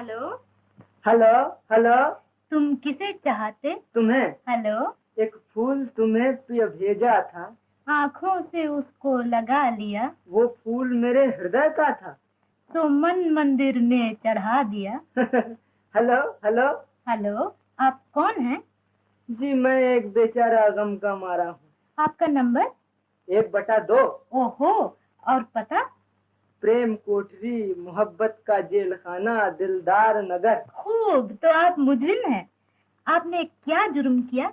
Hello hello hello. तुम किसे चाहते? तुम्हें। हेलो। एक फूल तुम्हें भेजा था। आँखों से उसको लगा लिया। वो फूल मेरे हृदय का था। सो मन मंदिर में चढ़ा दिया। Hello hello. हेलो, आप कौन हैं? जी मैं एक बेचारा गम का मारा हूँ। आपका नंबर? 1/2। ओहो, और पता? प्रेम कोठरी, मोहब्बत का जेल खाना, दिलदार नगर। खूब, तो आप मुजरिम हैं। आपने क्या जुर्म किया?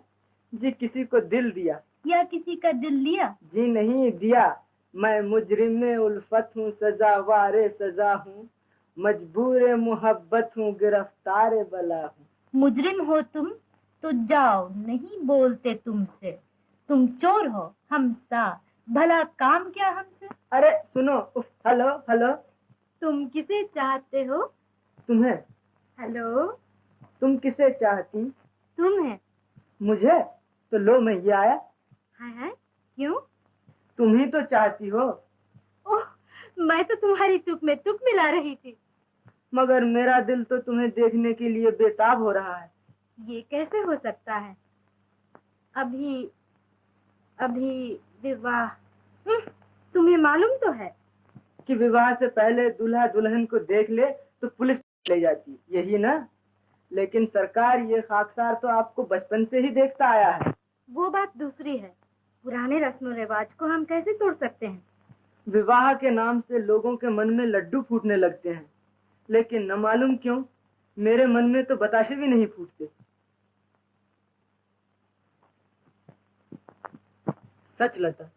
जी किसी को दिल दिया। या किसी का दिल लिया? जी नहीं दिया। मैं मुजरिम उल्फत हूँ, सजावारे सजा हूँ, मजबूर मोहब्बत हूँ, गिरफ्तार बला हूँ। मुजरिम हो तुम तो जाओ, नहीं बोलते तुमसे। तुम चोर हो, हम साफ। भला काम क्या हमसे? अरे सुनो। Hello hello. तुम किसे चाहते हो? तुम्हें। हेलो। तुम किसे चाहती? तुम्हें। मुझे। तो लो मैं ये आया। हाय हाय, क्यों? तुम ही तो चाहती हो। ओह, मैं तो तुम्हारी तुक में तुक मिला रही थी। मगर मेरा दिल तो तुम्हें देखने के लिए बेताब हो रहा है। ये कैसे हो सकता है? अभी अभी विवाह। तुम्हें मालूम तो है कि विवाह से पहले दूल्हा दुल्हन को देख ले तो पुलिस ले जाती, यही ना? लेकिन सरकार, ये खाकसार तो आपको बचपन से ही देखता आया है। वो बात दूसरी है। पुराने रस्म रिवाज को हम कैसे तोड़ सकते हैं? विवाह के नाम से लोगों के मन में लड्डू फूटने लगते हैं, लेकिन न मालूम क्यों मेरे मन में तो बताशे भी नहीं फूटते। सच लता,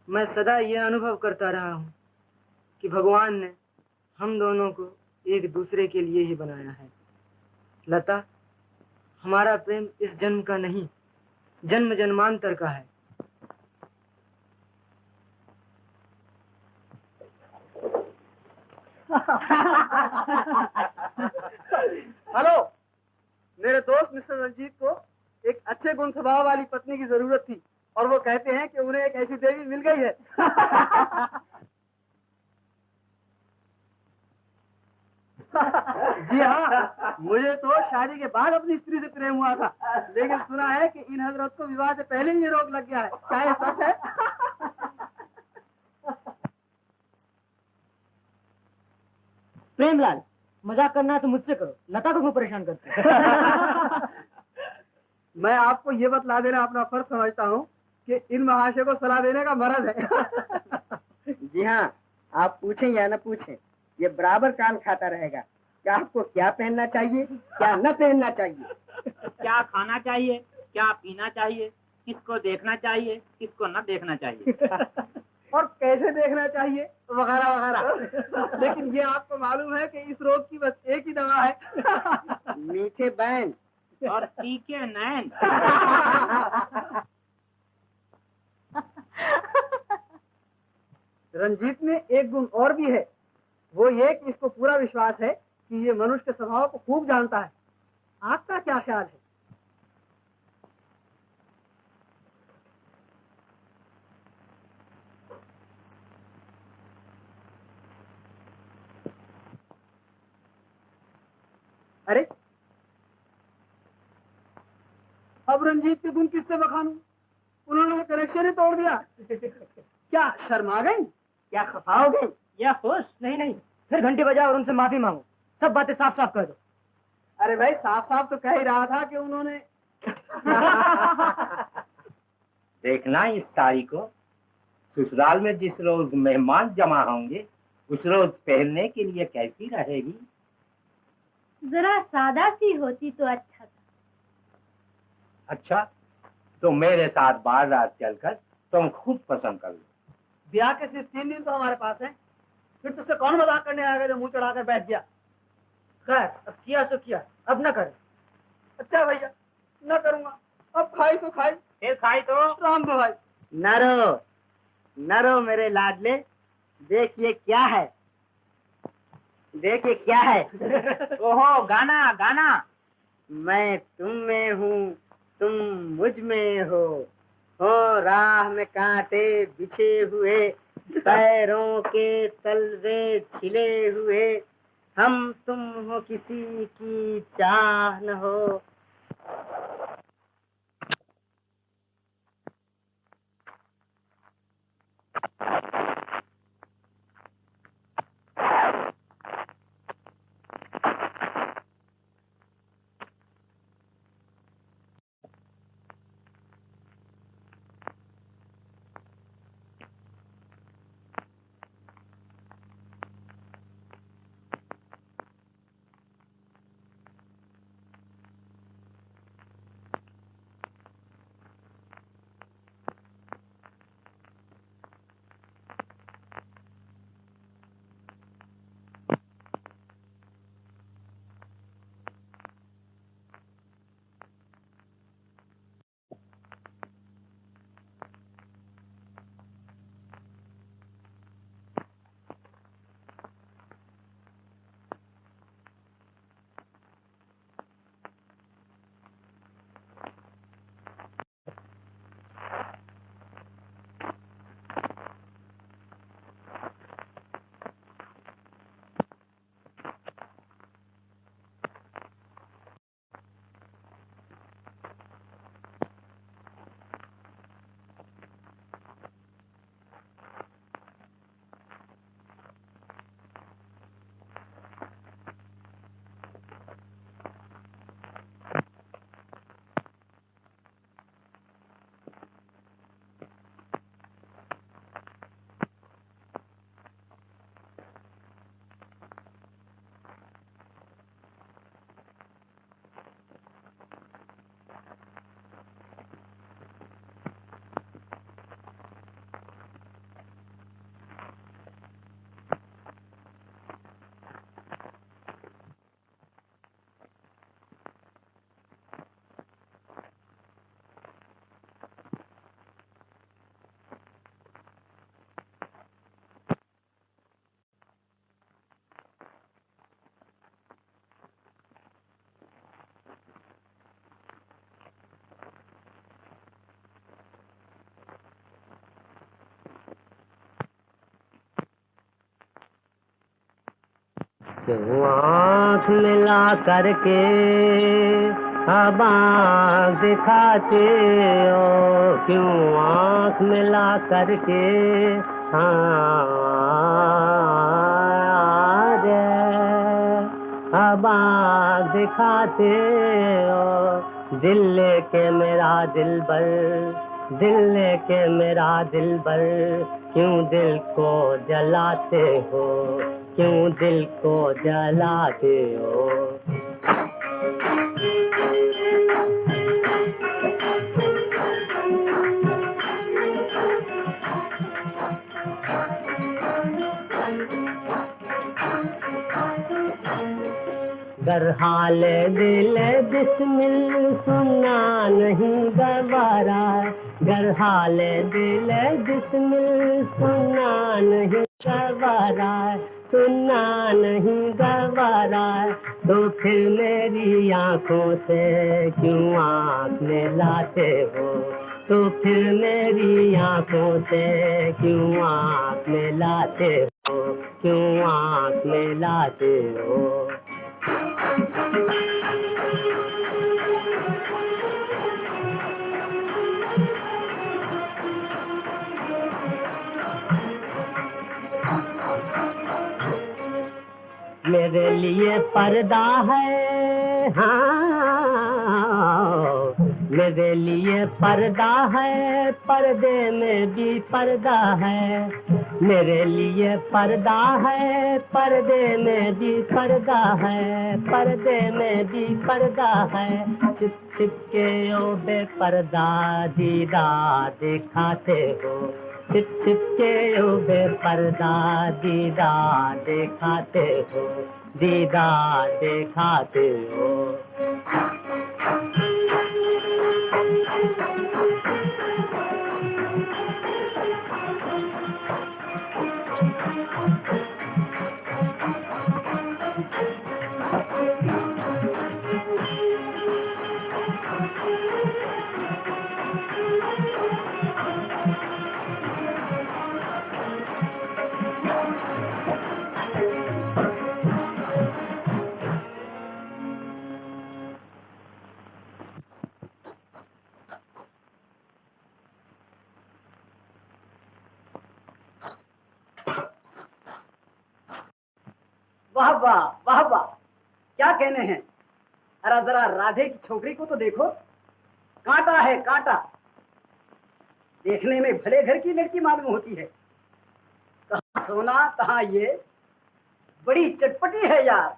मैं सदा ये अनुभव करता रहा हूँ कि भगवान ने हम दोनों को एक दूसरे के लिए ही बनाया है। लता, हमारा प्रेम इस जन्म का नहीं, जन्म जन्मांतर का है। हेलो। मेरे दोस्त मिस्टर रंजीत को एक अच्छे गुण स्वभाव वाली पत्नी की जरूरत थी और वो कहते हैं कि उन्हें एक ऐसी देवी मिल गई है। जी हाँ, मुझे तो शादी के बाद अपनी स्त्री से प्रेम हुआ था, लेकिन सुना है कि इन हजरत को विवाह से पहले ही ये रोग लग गया है। क्या ये सच है? प्रेमलाल, मजाक करना है तो मुझसे करो, लता को क्यों परेशान करते हो? मैं आपको ये बतला देना अपना फर्ज समझता हूँ कि इन महाशय को सलाह देने का मर्ज है। जी हाँ, आप पूछें या न पूछें, ये बराबर कान खाता रहेगा। क्या आपको क्या पहनना चाहिए, क्या न पहनना चाहिए, क्या खाना चाहिए, क्या पीना चाहिए, किसको देखना चाहिए, किसको न देखना चाहिए, और कैसे देखना चाहिए, वगैरह वगैरह। लेकिन ये आपको मालूम है कि इस रोग की बस एक ही दवा है। मीठे बैन और तीखे नैन। रंजीत में एक गुण और भी है, वो ये कि इसको पूरा विश्वास है कि ये मनुष्य के स्वभाव को खूब जानता है। आपका क्या ख्याल है? अरे, अब रंजीत के गुण किससे बखानूं? उन्होंने तो कनेक्शन ही तोड़ दिया। क्या शर्मा गई? क्या खफा हो गई? या खुश? नहीं नहीं, फिर घंटी बजाओ और उनसे माफी मांगो, सब बातें साफ साफ कर दो। अरे भाई, साफ साफ तो कह ही रहा था कि उन्होंने। देखना इस साड़ी को, ससुराल में जिस रोज मेहमान जमा होंगे उस रोज पहनने के लिए कैसी रहेगी। जरा सादा सी होती तो अच्छा था। अच्छा, तो मेरे साथ बाजार चलकर तुम खुद पसंद कर लो। ब्याह के सिर्फ 3 दिन तो हमारे पास है, फिर तुझसे कौन मजाक करने आएगा जो मुंह चढ़ाकर बैठ गया। खैर, अब किया सो किया, अब न कर। अच्छा भैया, न करूंगा। अब खाई सो खाई, फिर खाई तो राम दो भाई। नरो नरो मेरे लाडले, देखिए क्या है, देखिए क्या है। ओहो, गाना गाना। मैं तुम में हूँ, तुम मुझ में हो राह में कांटे बिछे हुए, पैरों के तलवे छिले हुए, हम तुम हो किसी की चाह न हो। क्यों आँख मिला करके अब आँख दिखाते हो, क्यों आँख मिला करके अब आँख दिखाते हो। दिल लेके मेरा दिलबर, दिल लेके मेरा दिलबर, क्यों दिल को जलाते हो, क्यों दिल को जलाते हो। गर हाल दिल बिस्मिल सुनना नहीं गवारा, गर हाल दिल बिस्मिल सुनना नहीं गवारा, सुनना नहीं गवारा, तो फिर मेरी आँखों से क्यों आँख मिलाते हो, तो फिर मेरी आँखों से क्यों आँख मिलाते हो, क्यों आँख मिलाते हो। मेरे लिए पर्दा है, हाँ मेरे लिए पर्दा है, पर्दे में भी पर्दा है, मेरे लिए पर्दा है, पर्दे में भी पर्दा है, पर्दे में भी पर्दा है। छिप छिप के ओ बेपर्दा दीदार दिखाते हो, छिप छिप के ओ बेपर्दा दीदार दिखाते हो, दीदार दिखाते हो। वाह वाह वाह वाह, क्या कहने हैं। अरे जरा राधे की छोकरी को तो देखो, कांटा है कांटा। देखने में भले घर की लड़की मालूम होती है, कहाँ सोना कहाँ ये, बड़ी चटपटी है यार।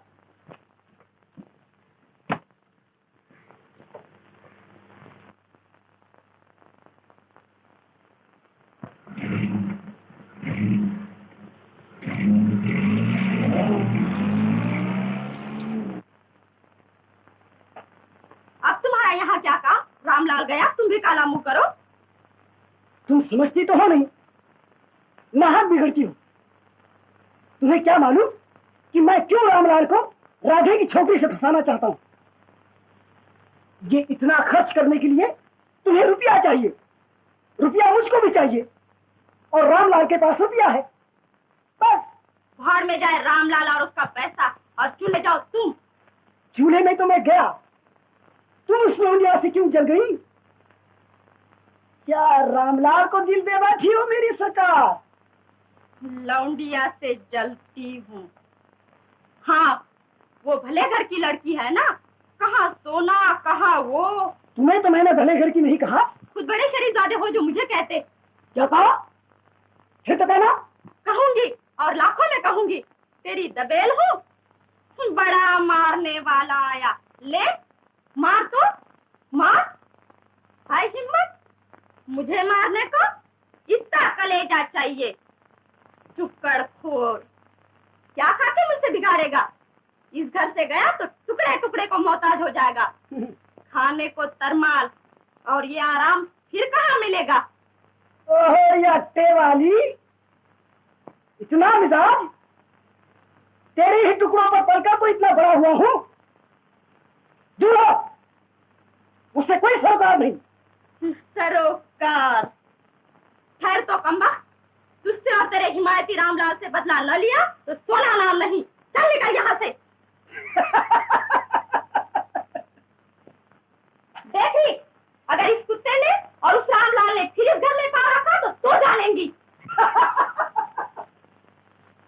अब तुम्हारा यहाँ क्या काम? रामलाल गया, तुम भी काला मुंह करो। तुम समझती तो हो नहीं, नाहक बिगड़ती हो। तुम्हें क्या मालूम कि मैं क्यों रामलाल को राधे की छोकरी से फंसाना चाहता हूं। ये इतना खर्च करने के लिए तुम्हें रुपया चाहिए, रुपया मुझको भी चाहिए, और रामलाल के पास रुपया है। बस भाड़ में जाए रामलाल और उसका पैसा, और चूल्हे जाओ तुम। चूल्हे में तो मैं गया, तुम उस लौंडिया से क्यों जल गई? क्या रामलाल को दिल दे बैठी हो मेरी सरकार? लौंडिया से जलती हूँ। हाँ, वो भले घर की लड़की है ना, कहाँ सोना कहाँ वो। तुम्हें तो मैंने भले घर की नहीं कहा। खुद बड़े शरीफजादे हो जो मुझे कहते। क्या कहा? फिर तो कहना। कहूंगी, और लाखों में कहूंगी। तेरी दबेल हूँ, बड़ा मारने वाला आया। ले मार तो मार, है हिम्मत मुझे मारने को? इतना कलेजा चाहिए, टुकड़ खोर। क्या खा के मुझसे बिगाड़ेगा? इस घर से गया तो टुकड़े टुकड़े को मोहताज हो जाएगा। खाने को तरमाल, और ये आराम फिर कहाँ मिलेगा? ओहो या अट्टे वाली, इतना मिजाज? तेरे ही टुकड़ों पर पलकर तो इतना बड़ा हुआ हूँ। दूर हो, उससे कोई सरोकार नहीं। सरोकार? ठहर तो कम्बा, तुझसे और तेरे हिमायती रामलाल से बदला न लिया तो सोना नाम नहीं। चल निकल यहाँ से। देखी, अगर इस कुत्ते ने और उस रामलाल ने फिर इस घर में पाँव रखा तो जानेंगी।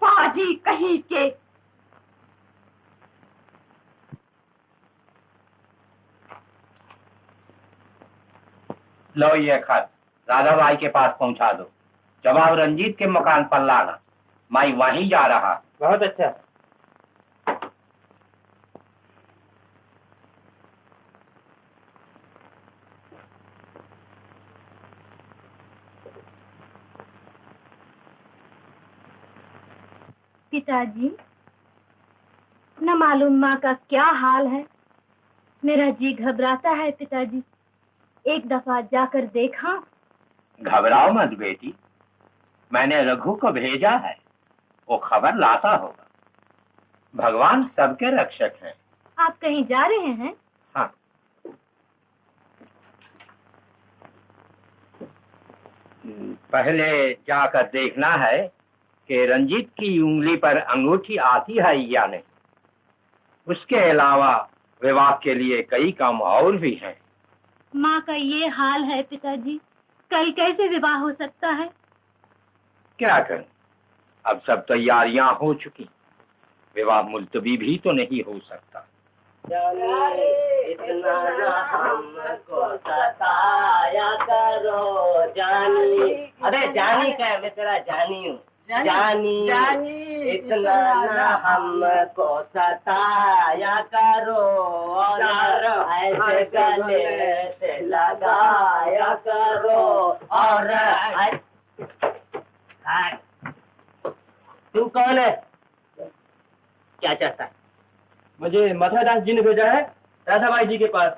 पाजी कहीं के। लो ये खत राधा बाई के पास पहुंचा दो। जवाब रंजीत के मकान पर लाना, मैं वहीं जा रहा। बहुत अच्छा। पिताजी, न मालूम माँ का क्या हाल है। मेरा जी घबराता है पिताजी, एक दफा जाकर देखा। घबराओ मत बेटी, मैंने रघु को भेजा है, वो खबर लाता होगा। भगवान सबके रक्षक हैं। आप कहीं जा रहे हैं? हाँ। पहले जाकर देखना है कि रंजीत की उंगली पर अंगूठी आती है या नहीं। उसके अलावा विवाह के लिए कई काम और भी हैं। माँ का ये हाल है पिताजी, कल कैसे विवाह हो सकता है? क्या करें, अब सब तैयारियां हो चुकी, विवाह मुलतवी भी तो नहीं हो सकता। इतना हमको सताया करो जानी। अबे जानी क्या है, मैं तेरा जानी हूँ। जानी जानी इतना ना हमको सताया करो, और ऐसे गले से लगाया करो। और तू कौन है, क्या चाहता है? मुझे मथुरादास जी ने भेजा है राधाबाई जी के पास,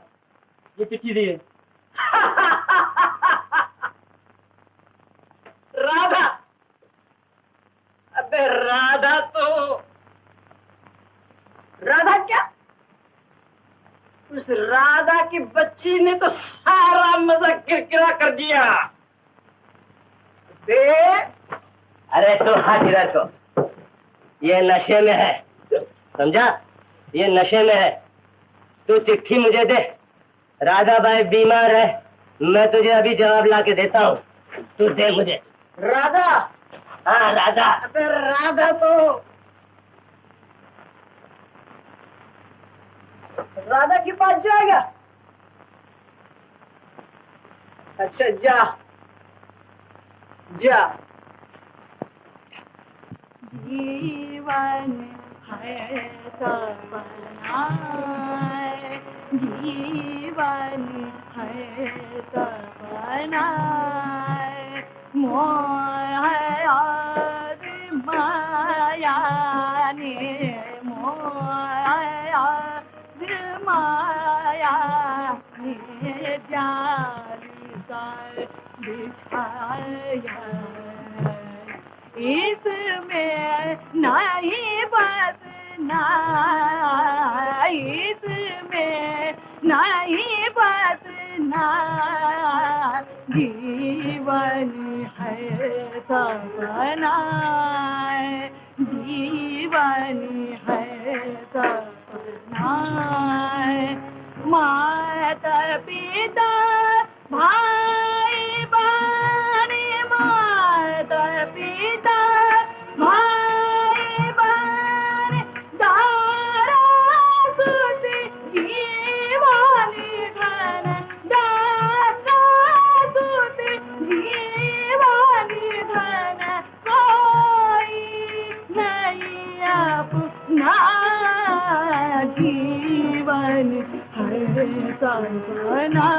ये चिट्ठी दी है। राधा? अबे राधा तो राधा क्या? उस राधा की बच्ची ने तो सारा मजा किरकिरा कर दिया। अरे तो हाजिरा को, ये नशे में है, समझा? ये नशे में है। तू चिट्ठी मुझे दे, राधाबाई बीमार है, मैं तुझे अभी जवाब ला के देता हूँ, तू दे मुझे। राधा? हाँ राधा। अबे राधा तो राधा के पास जाएगा? अच्छा जा जा। जीवन है सपना, जीवन है सपना, मोह और माया ने, मोह और माया ने जाल कर बिछाया, इसमें नहीं बसना, इसमें नहीं बसना, जीवन है सपना, जीवन है सपना, माता पिता भाई बहन, माता पिता भाई बहन, दारा सुत जीवानी धन, दारा सुत जीवानी धन, कोई नहीं अपना, जीवन है सपना,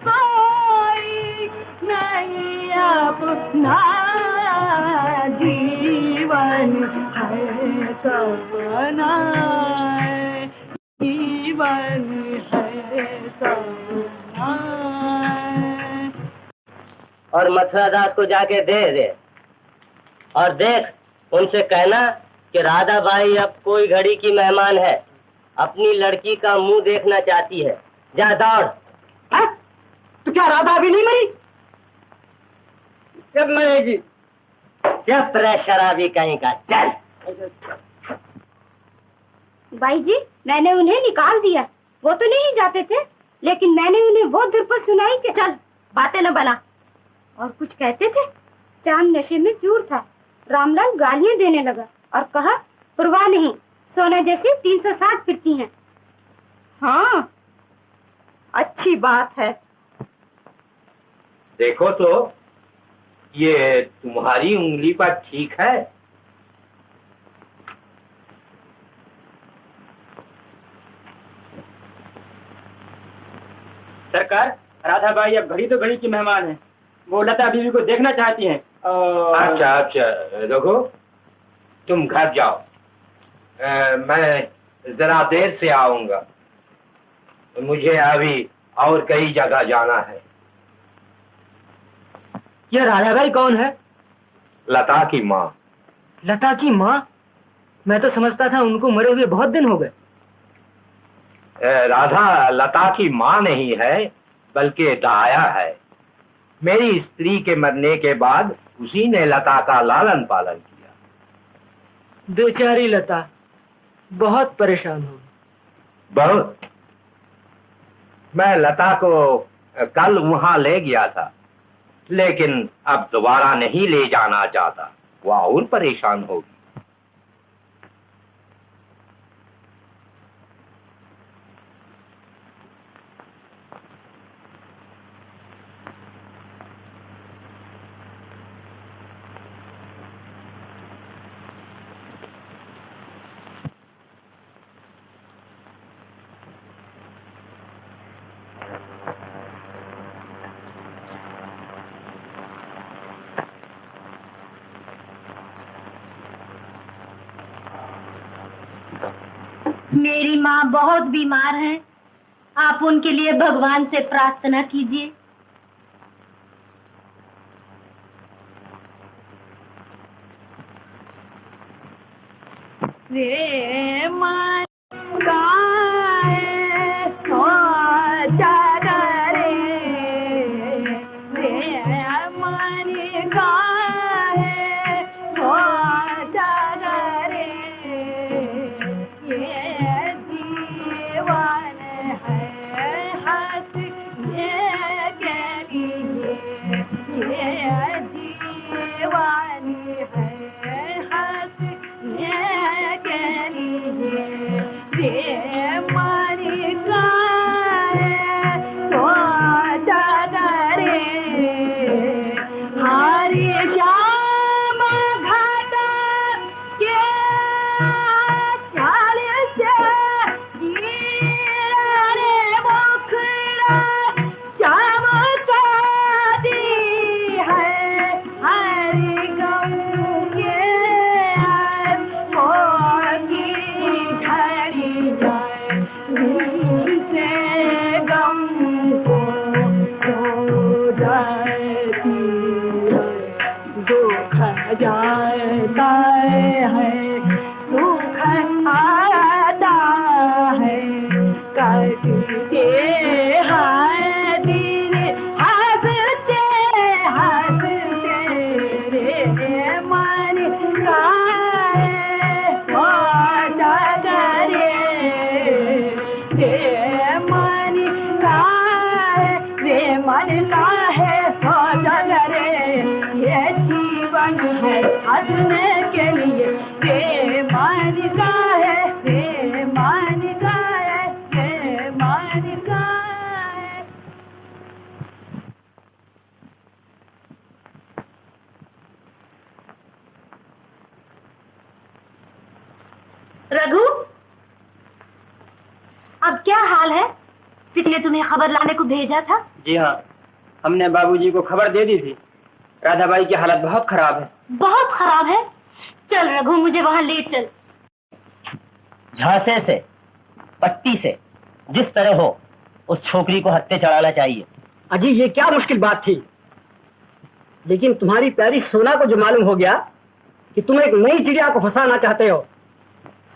कोई नहीं अपना, जीवन है सपना, जीवन है सपना। और मथुरा दास को जाके दे दे, और देख उनसे कहना कि राधा बाई अब कोई घड़ी की मेहमान है, अपनी लड़की का मुंह देखना चाहती है। जा दौड़। है? तो क्या राधा अभी नहीं मरी? कब मरेगी? जब रे शराबी कहीं का, चल। बाई जी, मैंने उन्हें निकाल दिया। वो तो नहीं जाते थे, लेकिन मैंने उन्हें वो दुर्पद सुनाई कि चल बातें न बना। और कुछ कहते थे। चांद नशे में चूर था। रामलाल गालियां देने लगा और कहा, परवाह नहीं, सोना जैसी 360 फिरती हैं। हाँ, अच्छी बात है। देखो तो, ये तुम्हारी उंगली पर ठीक है? सरकार, राधा बाई अब घड़ी तो घड़ी की मेहमान है, वो लता बीवी को देखना चाहती हैं। अच्छा अच्छा, देखो तुम घर जाओ, मैं जरा देर से आऊंगा, मुझे अभी और कई जगह जाना है। यह राधाबाई कौन है? लता की माँ। लता की माँ? मैं तो समझता था उनको मरे हुए बहुत दिन हो गए। राधा लता की माँ नहीं है, बल्कि दाया है। मेरी स्त्री के मरने के बाद उसी ने लता का लालन पालन किया। बेचारी लता बहुत परेशान होगी। बहुत। मैं लता को कल वहां ले गया था, लेकिन अब दोबारा नहीं ले जाना चाहता, वह और परेशान होगी। मेरी माँ बहुत बीमार है, आप उनके लिए भगवान से प्रार्थना कीजिए। रे मन गाए हो जागरे, रे मन गाए हो जागरे, ये जीवन है हंसने के लिए, ये जीवन है हंसने के लिए, जाता है, सुख आता है, कटते हैं दिन हंसते हंसते रे मन का हो जागरे रे मन का रे मन का है सो जागरे ये जीवन है हंसने के लिए रे मन का है रे मन का है रे मन का है। रघु, अब क्या हाल है? पिता ने तुम्हें खबर लाने को भेजा था? जी हाँ, हमने बाबूजी को खबर दे दी थी। राधाबाई की हालत बहुत खराब है। बहुत खराब है? चल रघु, मुझे वहां ले चल। झांसे से, पट्टी से, जिस तरह हो उस छोकरी को हत्थे चढ़ाना चाहिए। अजी ये क्या मुश्किल बात थी, लेकिन तुम्हारी प्यारी सोना को जो मालूम हो गया कि तुम एक नई चिड़िया को फंसाना चाहते हो।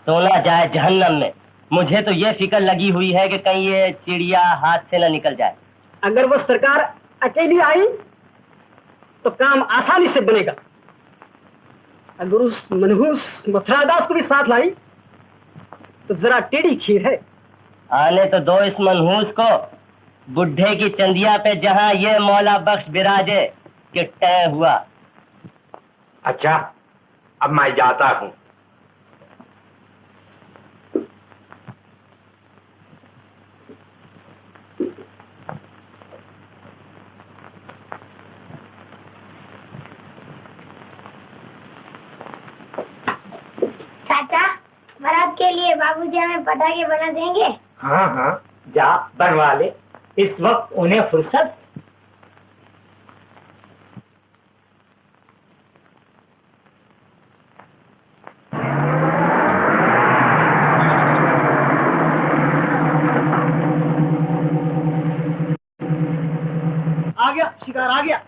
सोना जाए जहन्नम में, मुझे तो ये फिक्र लगी हुई है कि कहीं ये चिड़िया हाथ से न निकल जाए। अगर वो सरकार अकेली आई तो काम आसानी से बनेगा। अगर उस मनहूस मथुरादास को भी साथ लाई तो जरा टेढ़ी खीर है। आने तो दो इस मनहूस को। बुढ़े की चंदिया पे जहां ये मौला बख्श बिराजे कि तय हुआ। अच्छा, अब मैं जाता हूँ। चाचा, बारात के लिए बाबूजी हमें पटाखे बना देंगे? हाँ हाँ, जा बनवा ले, इस वक्त उन्हें फुर्सत। आ गया शिकार, आ गया।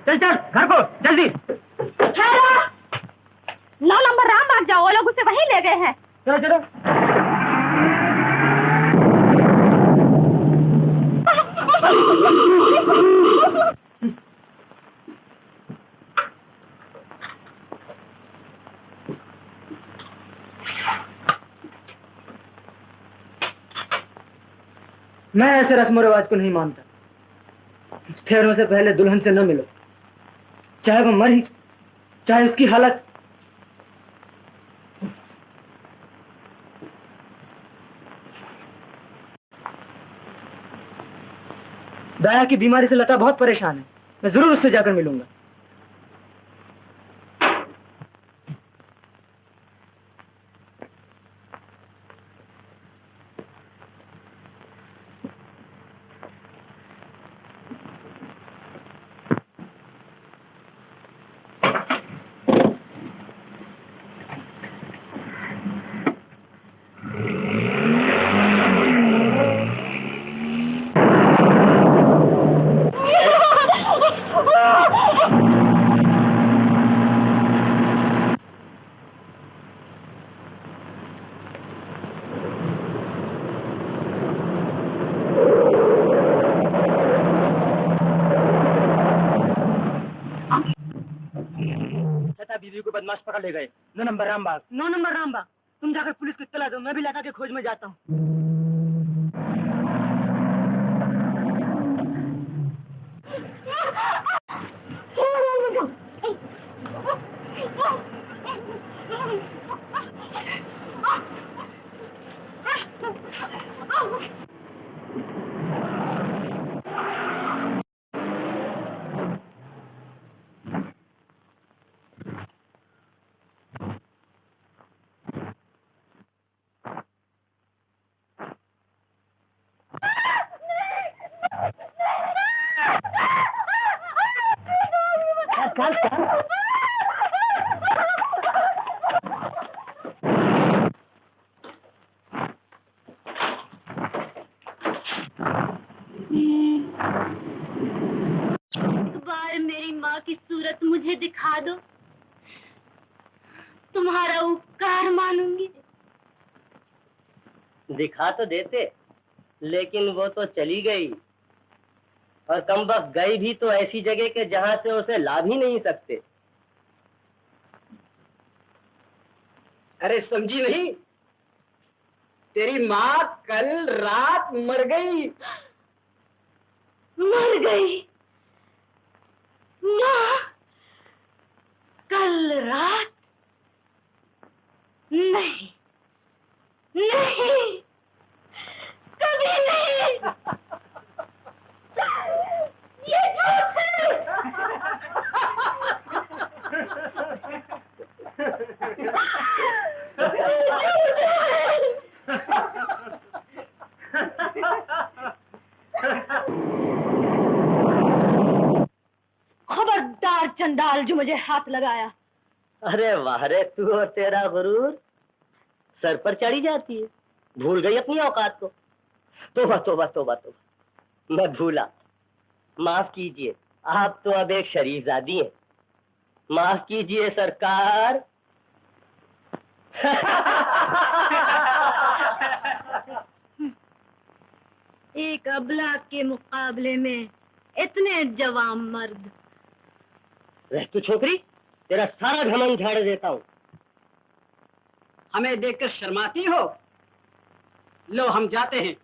चल चल घर को जल्दी। 9 नंबर रामबाग जाओ, वो लोग उसे वहीं ले गए हैं। चलो चलो। मैं ऐसे रस्म रिवाज को नहीं मानता। फेरों से पहले दुल्हन से न मिलो, चाहे वो मरी, चाहे उसकी हालत। दया की बीमारी से लता बहुत परेशान है। मैं जरूर उससे जाकर मिलूंगा। बीवी को बदमाश पकड़ ले गए। 9 नंबर रामबाग। 9 नंबर रामबाग। तुम जाकर पुलिस को इत्तला दो, मैं भी लता के खोज में जाता हूँ। चल चल। एक बार मेरी माँ की सूरत मुझे दिखा दो, तुम्हारा उपकार मानूंगी। दिखा तो देते, लेकिन वो तो चली गई, और कमबख्त गई भी तो ऐसी जगह के जहां से उसे ला भी नहीं सकते। अरे समझी नहीं, तेरी माँ कल रात मर गई। मर गई माँ कल रात? नहीं नहीं, कभी नहीं, ये झूठ है। खबरदार चंडाल जो मुझे हाथ लगाया। अरे वाह रे, तू और तेरा गुरूर सर पर चढ़ी जाती है। भूल गई अपनी औकात को। तोबा तोबा तोबा तोबा, मैं भूला। माफ कीजिए, आप तो अब एक शरीफजादी हैं। माफ कीजिए सरकार। एक अबला के मुकाबले में इतने जवान मर्द। रह तू छोकरी, तेरा सारा घमंड झाड़ देता हूँ। हमें देखकर शर्माती हो? लो हम जाते हैं।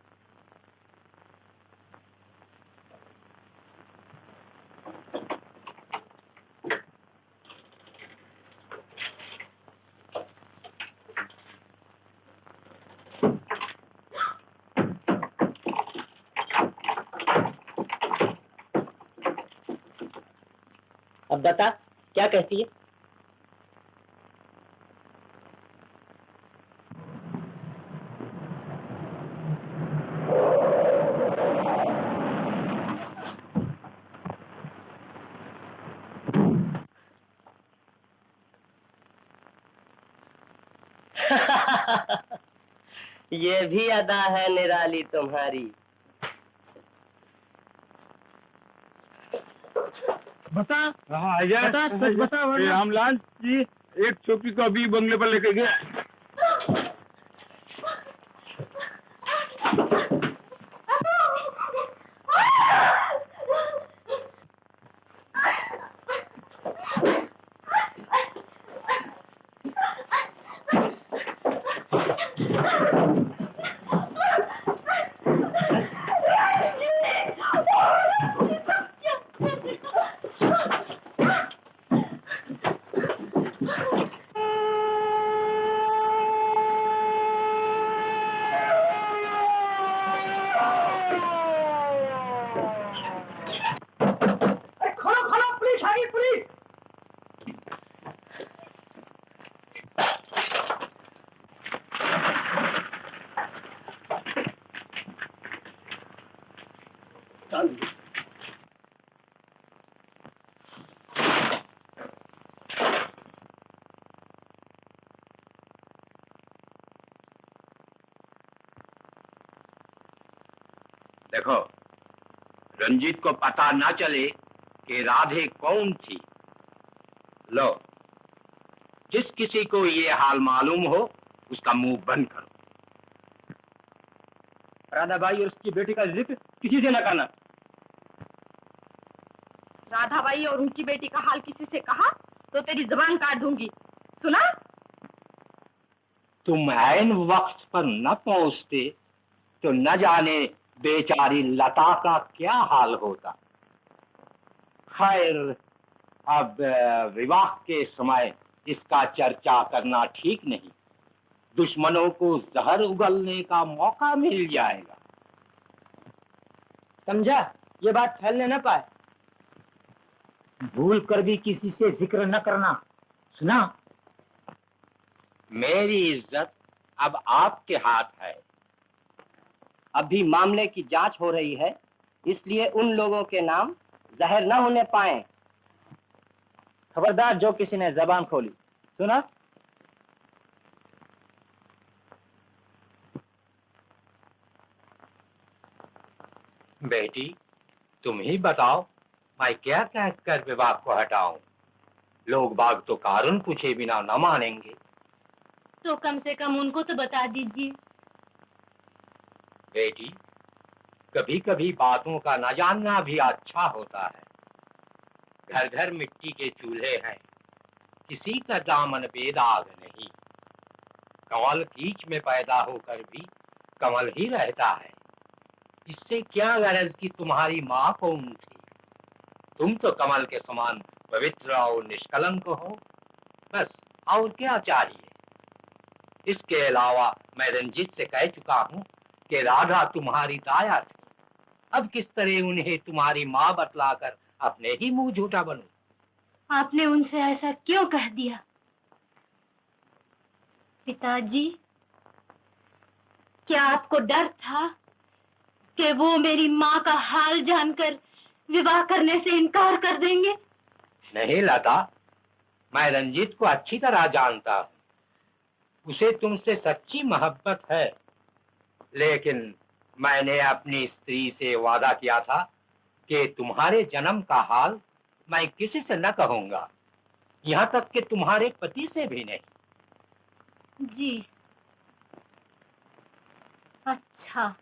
अब बता, क्या कहती है? ये भी अदा है निराली तुम्हारी। बता सच बता। रामलाल जी एक छोकरी को अभी बंगले पर लेके गए। देखो, रंजीत को पता ना चले कि राधे कौन थी। लो, जिस किसी को ये हाल मालूम हो उसका मुंह बंद करो। राधा बाई और उसकी बेटी का जिक्र किसी से न करना। राधा बाई और उनकी बेटी का हाल किसी से कहा तो तेरी जुबान काट दूंगी, सुना? तुम ऐन वक्त पर न पहुंचते तो न जाने बेचारी लता का क्या हाल होता। खैर, अब विवाह के समय इसका चर्चा करना ठीक नहीं। दुश्मनों को जहर उगलने का मौका मिल जाएगा। समझा? ये बात फैलने न पाए। भूल कर भी किसी से जिक्र न करना, सुना? मेरी इज्जत अब आपके हाथ है। अभी मामले की जांच हो रही है, इसलिए उन लोगों के नाम जाहिर न होने पाए। खबरदार जो किसी ने जबान खोली, सुना? बेटी, तुम ही बताओ, मैं क्या कहकर विवाह को हटाऊं? लोग बाग तो कारण पूछे बिना न मानेंगे। तो कम से कम उनको तो बता दीजिए। बेटी, कभी कभी बातों का न जानना भी अच्छा होता है। घर घर मिट्टी के चूल्हे हैं, किसी का दामन बेदाग नहीं। कमल कीच में पैदा होकर भी कमल ही रहता है। इससे क्या गरज कि तुम्हारी माँ कौन थी? तुम तो कमल के समान पवित्र और निष्कलंक हो, बस और क्या चाहिए? इसके अलावा मैं रंजीत से कह चुका हूँ कि राधा तुम्हारी दाया थी। अब किस तरह उन्हें तुम्हारी माँ बतलाकर अपने ही मुंह झूठा बनूं? आपने उनसे ऐसा क्यों कह दिया? पिताजी, क्या आपको डर था कि वो मेरी माँ का हाल जानकर विवाह करने से इनकार कर देंगे? नहीं लता, मैं रंजीत को अच्छी तरह जानता हूँ। उसे तुमसे सच्ची मोहब्बत है, लेकिन मैंने अपनी स्त्री से वादा किया था कि तुम्हारे जन्म का हाल मैं किसी से न कहूंगा, यहाँ तक कि तुम्हारे पति से भी नहीं। जी, अच्छा,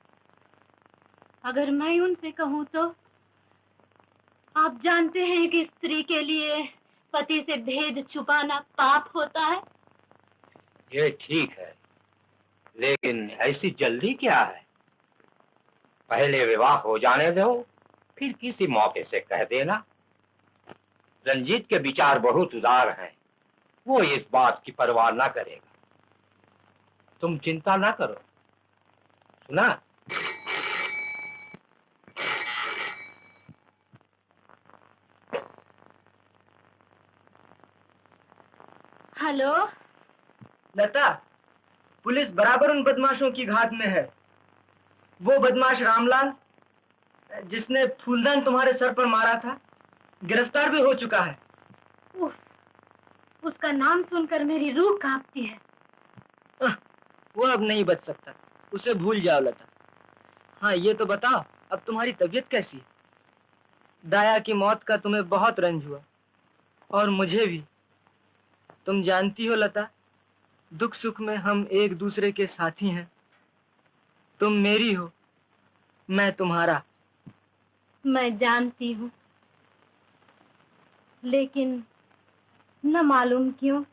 अगर मैं उनसे कहूँ तो? आप जानते हैं कि स्त्री के लिए पति से भेद छुपाना पाप होता है। ये ठीक है, लेकिन ऐसी जल्दी क्या है? पहले विवाह हो जाने दो, फिर किसी मौके से कह देना। रंजीत के विचार बहुत उदार हैं, वो इस बात की परवाह ना करेगा। तुम चिंता ना करो, सुना? हेलो लता, पुलिस बराबर उन बदमाशों की घात में है। वो बदमाश रामलाल, जिसने फूलदान तुम्हारे सर पर मारा था, गिरफ्तार भी हो चुका है। उफ, उसका नाम सुनकर मेरी रूह कांपती है। वो अब नहीं बच सकता, उसे भूल जाओ लता। हाँ, ये तो बताओ, अब तुम्हारी तबीयत कैसी है? दाया की मौत का तुम्हें बहुत रंज हुआ, और मुझे भी। तुम जानती हो लता, दुख सुख में हम एक दूसरे के साथी हैं। तुम मेरी हो, मैं तुम्हारा। मैं जानती हूँ, लेकिन न मालूम क्यों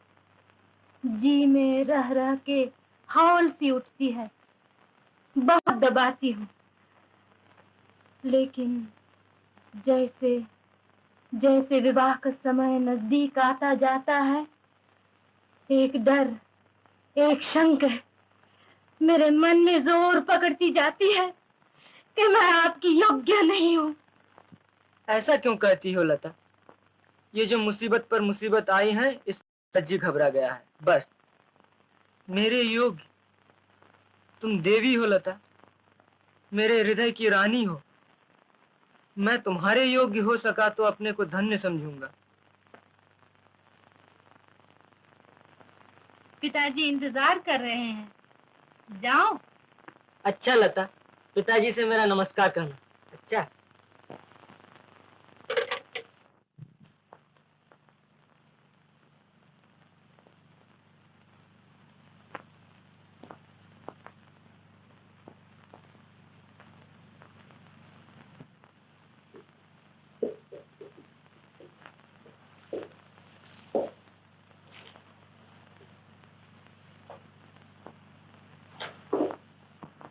जी में रह रह के हौल सी उठती है। बहुत दबाती हूँ, लेकिन जैसे जैसे विवाह का समय नजदीक आता जाता है, एक डर, एक शंका मेरे मन में जोर पकड़ती जाती है कि मैं आपकी योग्य नहीं हूँ। ऐसा क्यों कहती हो लता? ये जो मुसीबत पर मुसीबत आई है, इस सज्जी घबरा गया है, बस। मेरे योग्य? तुम देवी हो लता, मेरे हृदय की रानी हो। मैं तुम्हारे योग्य हो सका तो अपने को धन्य समझूंगा। पिताजी इंतजार कर रहे हैं, जाओ। अच्छा लता, पिताजी से मेरा नमस्कार कहना। अच्छा।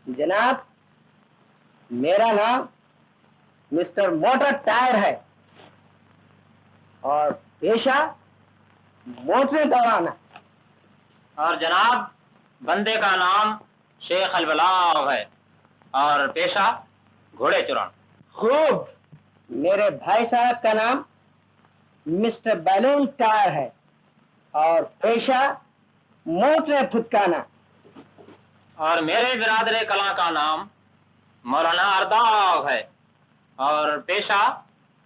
जनाब, मेरा नाम मिस्टर मोटर टायर है और पेशा मोटरें दौड़ाना। और जनाब, बंदे का नाम शेख अलबलाग है और पेशा घोड़े चुराना। खूब। मेरे भाई साहब का नाम मिस्टर बैलून टायर है और पेशा मोटरें फुदकाना। और मेरे बिरादरे कला का नाम मौलाना अरदाग है और पेशा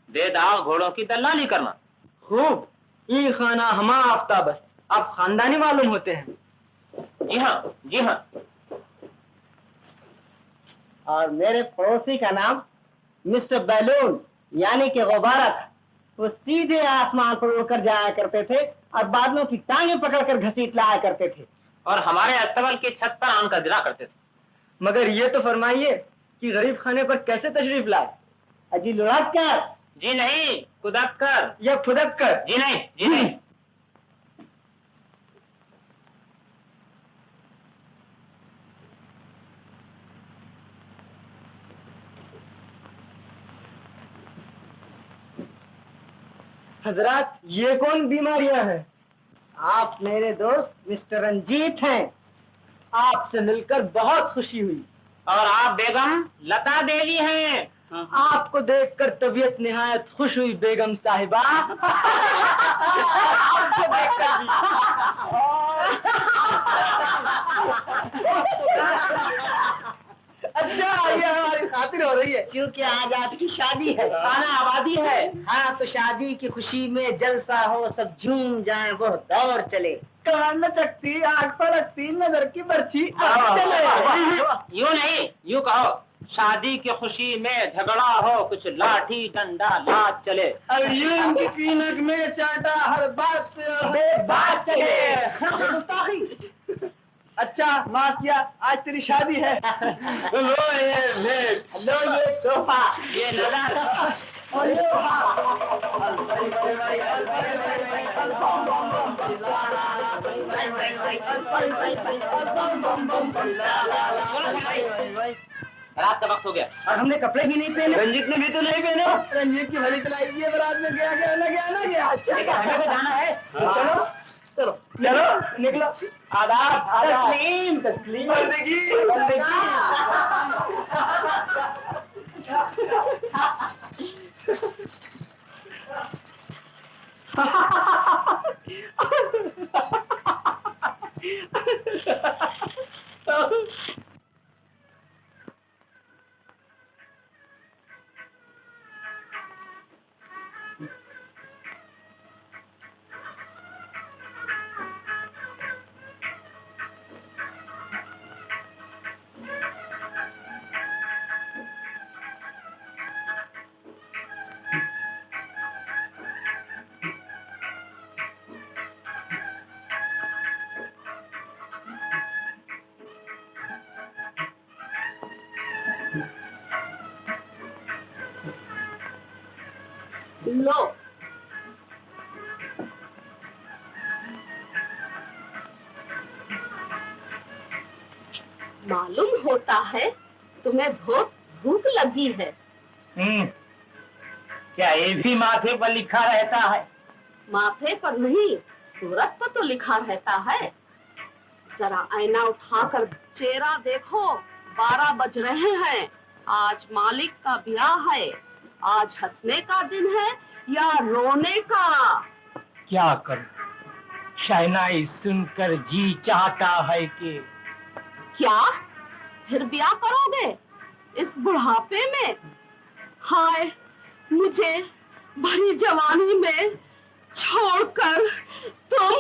बेदाग घोड़ों की दलाली करना। खूब। ई खाना हमा आफ्ताब आप खानदानी मालूम होते हैं। जी हाँ, जी हाँ। और मेरे पड़ोसी का नाम मिस्टर बैलून यानी कि गुब्बारा था। वो सीधे आसमान पर उड़कर जाया करते थे और बादलों की टांगे पकड़कर घसीट लाया करते थे। और हमारे अस्तबल की छत पर आनकर गिरा करते थे। मगर ये तो फरमाइए कि गरीब खाने पर कैसे तशरीफ लाए? अजी लुढ़क कर। जी नहीं, कुदक कर। या फुदक कर? जी नहीं, जी नहीं। हजरात, ये कौन बीमारियां हैं? आप मेरे दोस्त मिस्टर रंजीत हैं। आपसे मिलकर बहुत खुशी हुई। और आप बेगम लता देवी हैं। आपको देखकर तबीयत निहायत खुश हुई बेगम साहिबा। आपको देखकर भी। अच्छा, ये हमारी खातिर हो रही है क्योंकि आज आपकी शादी है। खाना आबादी है। हाँ, तो शादी की खुशी में जलसा हो, सब झूम जाएं, वो दौर चले। कमर में चकती, आग पड़कती, नजर की बर्छी चले। यूं नहीं, यूं कहो, शादी की खुशी में झगड़ा हो, कुछ लाठी डंडा लात चले। अब यूं की पीनक में चाटा हर बात बात चले। गुस्ताखी। अच्छा माफ किया, आज तेरी शादी है। लो ये तोहफा, ये लड़ा और ये रात का वक्त हो गया और हमने कपड़े भी नहीं पहने। रंजीत ने भी तो नहीं पहने। रंजीत की भली चलाई, ये बारात में गया गया ना गया ना गया। हमें को जाना है। चलो चलो चलो, निकलो। आदाब, आदाब। तस्लीम तस्लीम। बंदगी बंदगी। लो, मालूम होता है तुम्हें बहुत भूख लगी है। क्या ये भी माथे पर लिखा रहता है? माथे पर नहीं, सूरत पर तो लिखा रहता है। जरा आईना उठाकर चेहरा देखो, 12 बज रहे हैं। आज मालिक का ब्याह है। आज हंसने का दिन है या रोने का? क्या करूं, शहनाई सुनकर जी चाहता है कि क्या फिर ब्याह करोगे इस बुढ़ापे में? हाय, मुझे भरी जवानी में छोड़कर तुम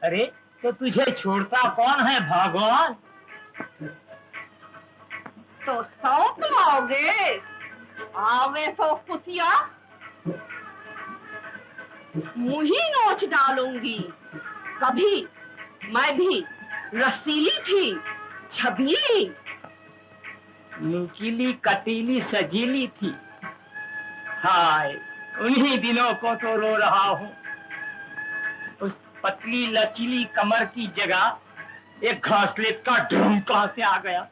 अरे तो तुझे छोड़ता कौन है भगवान? तो सौंप लाओगे? आवे तो कुतिया मुंह ही नोच डालूंगी। कभी मैं भी रसीली थी, छबीली, नुकीली कटीली सजीली थी। हाय, उन्हीं दिनों को तो रो रहा हूँ। उस पतली लचीली कमर की जगह एक घासलेट का ड्रम कहाँ से आ गया,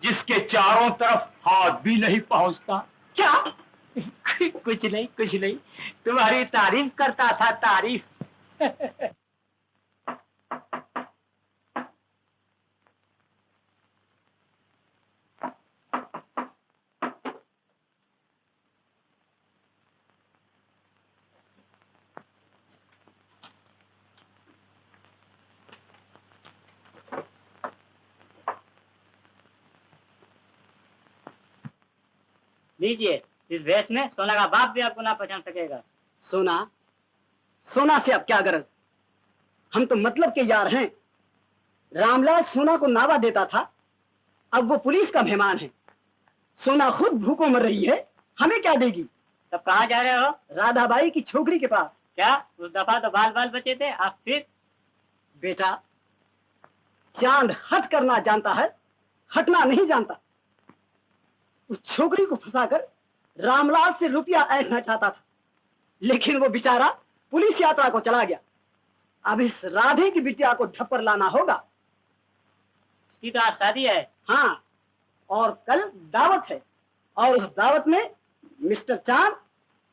जिसके चारों तरफ हाथ भी नहीं पहुंचता। क्या? कुछ नहीं, तुम्हारी तारीफ करता था, तारीफ। लीजिए, इस वेश में सोना का बाप भी आपको ना पहचान सकेगा। सोना, सोना से अब क्या गरज? हम तो मतलब के यार हैं। रामलाल सोना को नावा देता था, अब वो पुलिस का मेहमान है। सोना खुद भूखों मर रही है, हमें क्या देगी? तब कहाँ जा रहे हो? राधाबाई की छोकरी के पास। क्या उस दफा तो बाल बाल बचे थे, आप फिर? बेटा, चांद हट करना जानता है, हटना नहीं जानता। उस छोकरी को फंसाकर रामलाल से रुपया ऐंठना चाहता था, लेकिन वो बेचारा पुलिस यात्रा को चला गया। अब इस राधे की बिटिया को ढप्पर लाना होगा। उसकी तो आज शादी है। हाँ, और कल दावत है, और उस दावत में मिस्टर चांद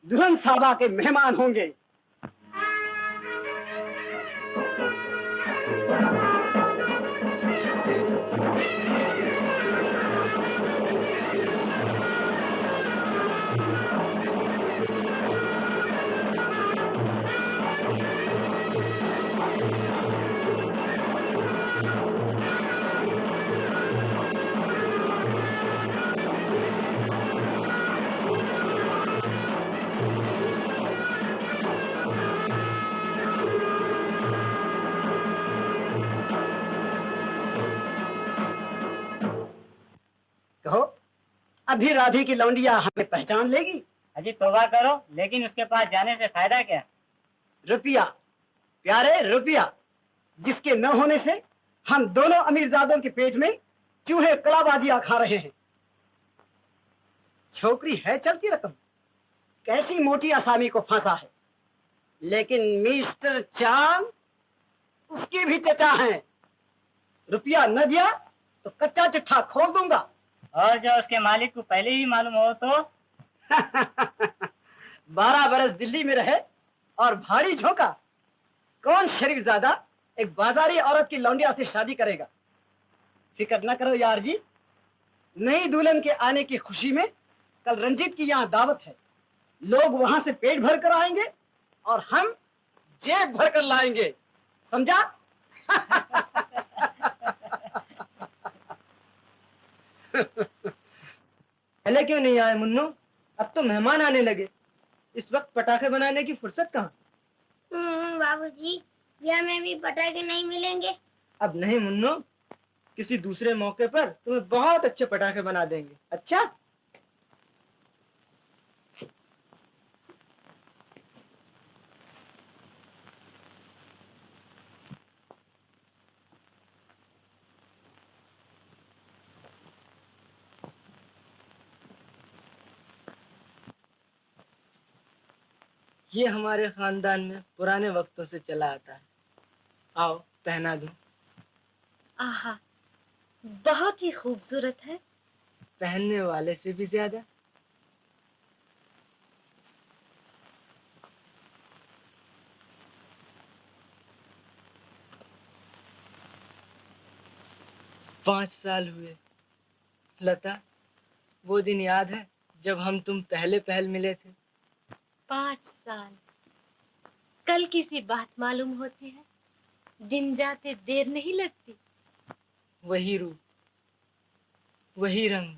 दुल्हन साहबा के मेहमान होंगे। कहो, अभी राधे की लौंडिया हमें पहचान लेगी? अजी तौबा करो, लेकिन उसके पास जाने से फायदा क्या? रुपया, प्यारे रुपया, जिसके न होने से हम दोनों अमीरजादों के पेट में चूहे कलाबाजियां खा रहे हैं। छोकरी है चलती रकम, कैसी मोटी आसामी को फांसा है, लेकिन मिस्टर चांद उसकी भी चचा हैं। रुपया न दिया तो कच्चा चिट्ठा खोल दूंगा। और जो उसके मालिक को पहले ही मालूम हो तो? 12 बरस दिल्ली में रहे और भारी झोंका। कौन शरीफजादा एक बाजारी औरत की लौंडिया से शादी करेगा? फिक्र न करो यार जी, नई दुल्हन के आने की खुशी में कल रंजीत की यहाँ दावत है। लोग वहां से पेट भर कर आएंगे और हम जेब भर कर लाएंगे, समझा? पहले क्यों नहीं आए मुन्नू? अब तो मेहमान आने लगे, इस वक्त पटाखे बनाने की फुर्सत कहाँ? बाबूजी, ब्याह में भी पटाखे नहीं मिलेंगे। अब नहीं मुन्नू, किसी दूसरे मौके पर तुम्हें बहुत अच्छे पटाखे बना देंगे। अच्छा? ये हमारे खानदान में पुराने वक्तों से चला आता है। आओ पहना दूं। आहा, बहुत ही खूबसूरत है। पहनने वाले से भी ज्यादा। पाँच साल हुए लता, वो दिन याद है जब हम तुम पहले पहल मिले थे? 5 साल। कल किसी बात मालूम होती है, दिन जाते देर नहीं लगती। वही रूप, वही रंग,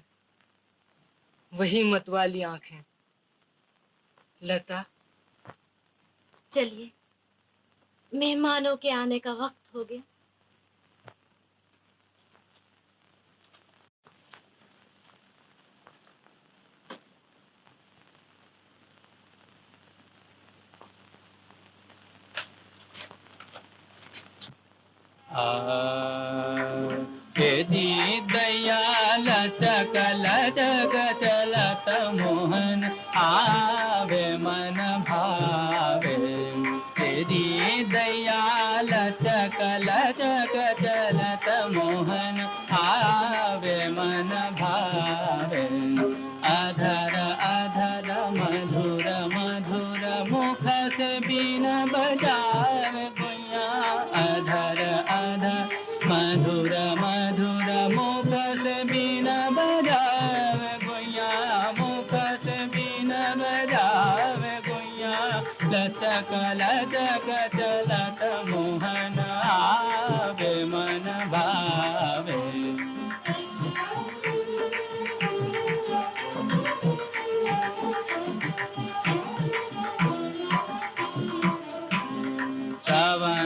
वही मतवाली आंखें। लता, चलिए, मेहमानों के आने का वक्त हो गया। दी दयाल सकल जग चलत मोहन आवे मन भावे। तेरी दयाल सकल जग चलत मोहन आवे मन भावे। अधर अधर मधुर मधुर मुख से बीन बजावे गुइया। अधर अधर मधुर मधुर मुख से बीन बजावे गुइया। मुख से बीन बजावे गुइया। लचक लचक चलत मोहन आवे मन भावे।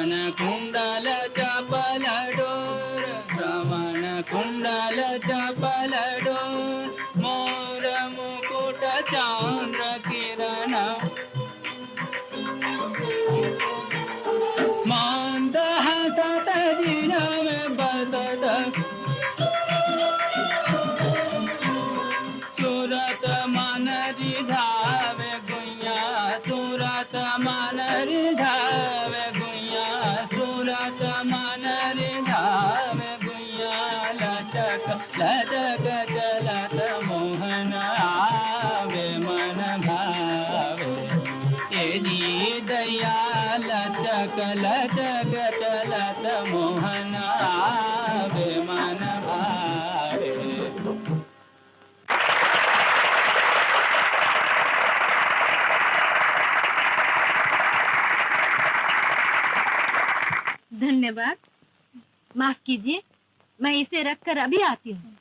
श्रवण कुंडल चपल डोर, श्रवण कुंडल चपल डोर, मोर मुकुट चंद्र किरण, मंद हसत जिन में बसत, सूरत मन रिझावे गुइया, सूरत मन रिझावे गुइया, सूरत मन रिझावे गुइया, लचक लचक चलत मोहन आवे मन भावे, तेरी दया लचक लचक चलत मोहन आवे मन भावे। धन्यवाद। माफ कीजिए, मैं इसे रखकर अभी आती हूँ।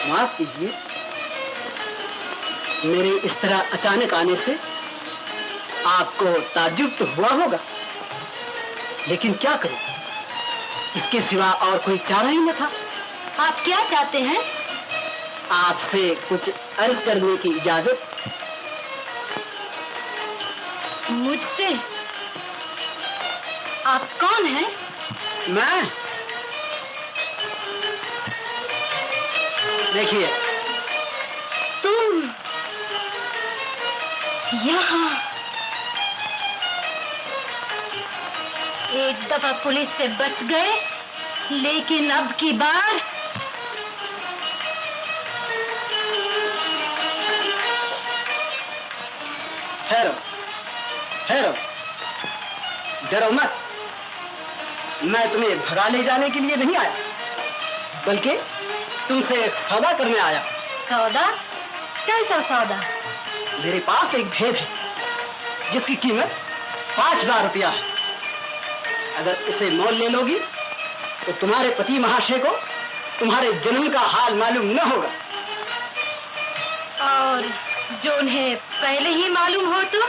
माफ कीजिए, मेरे इस तरह अचानक आने से आपको ताज्जुब तो हुआ होगा, लेकिन क्या करूं, इसके सिवा और कोई चारा ही न था। आप क्या चाहते हैं? आपसे कुछ अर्ज करने की इजाजत। मुझसे? आप कौन हैं? मैं? देखिए, तुम यहाँ? एक दफा पुलिस से बच गए, लेकिन अब की बार ठहरो, ठहरो, डरो मत। मैं तुम्हें भगा ले जाने के लिए नहीं आया, बल्कि तुमसे एक सौदा करने आया। सौदा? कैसा सौदा? मेरे पास एक भेद है जिसकी कीमत 5000 रुपया है। अगर इसे मोल ले लोगी तो तुम्हारे पति महाशय को तुम्हारे जन्म का हाल मालूम न होगा। और जो उन्हें पहले ही मालूम हो तो?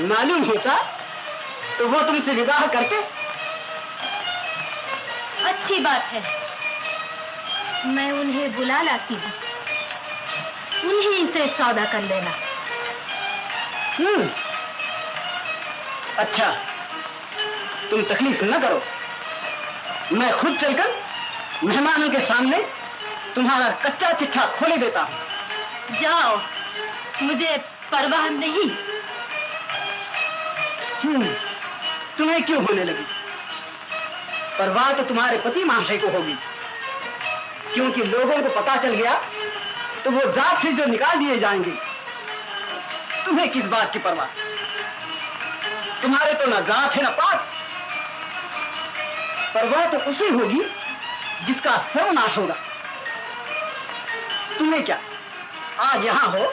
मालूम होता तो वो तुमसे विवाह करते। अच्छी बात है, मैं उन्हें बुला लाती हूँ, उन्हीं से सौदा कर लेना। अच्छा, तुम तकलीफ न करो, मैं खुद चलकर मेहमानों के सामने तुम्हारा कच्चा चिट्ठा खोले देता हूँ। जाओ, मुझे परवाह नहीं। तुम्हें क्यों होने लगी? परवाह तो तुम्हारे पति महाशय को होगी, क्योंकि लोगों को पता चल गया तो वो जात से जो निकाल दिए जाएंगे। तुम्हें किस बात की परवाह? तुम्हारे तो न जात है न पात। परवाह तो उसे होगी जिसका सर्वनाश होगा। तुम्हें क्या, आज यहां हो,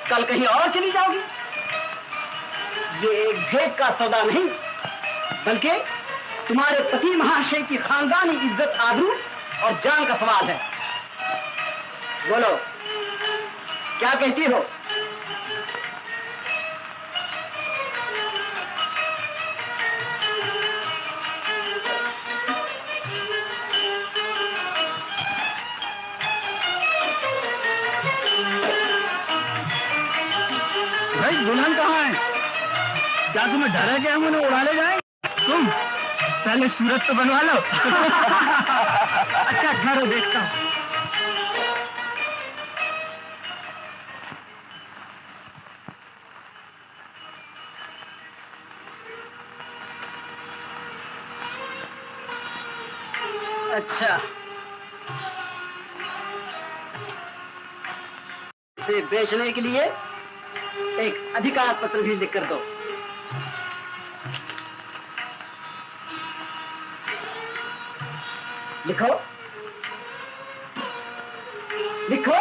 कल कहीं और चली जाओगी? ये एक भेद का सौदा नहीं, बल्कि तुम्हारे पति महाशय की खानदानी इज्जत, आबरू और जान का सवाल है। बोलो, क्या कहती हो? दुल्हन कहाँ है? क्या तुम्हें डर है कि हम उन्हें उड़ा ले जाएं? तुम पहले सूरत तो बनवा लो। अच्छा ठहरो देखता हूँ। अच्छा, इसे बेचने के लिए एक अधिकार पत्र भी लिख कर दो। लिखो, लिखो।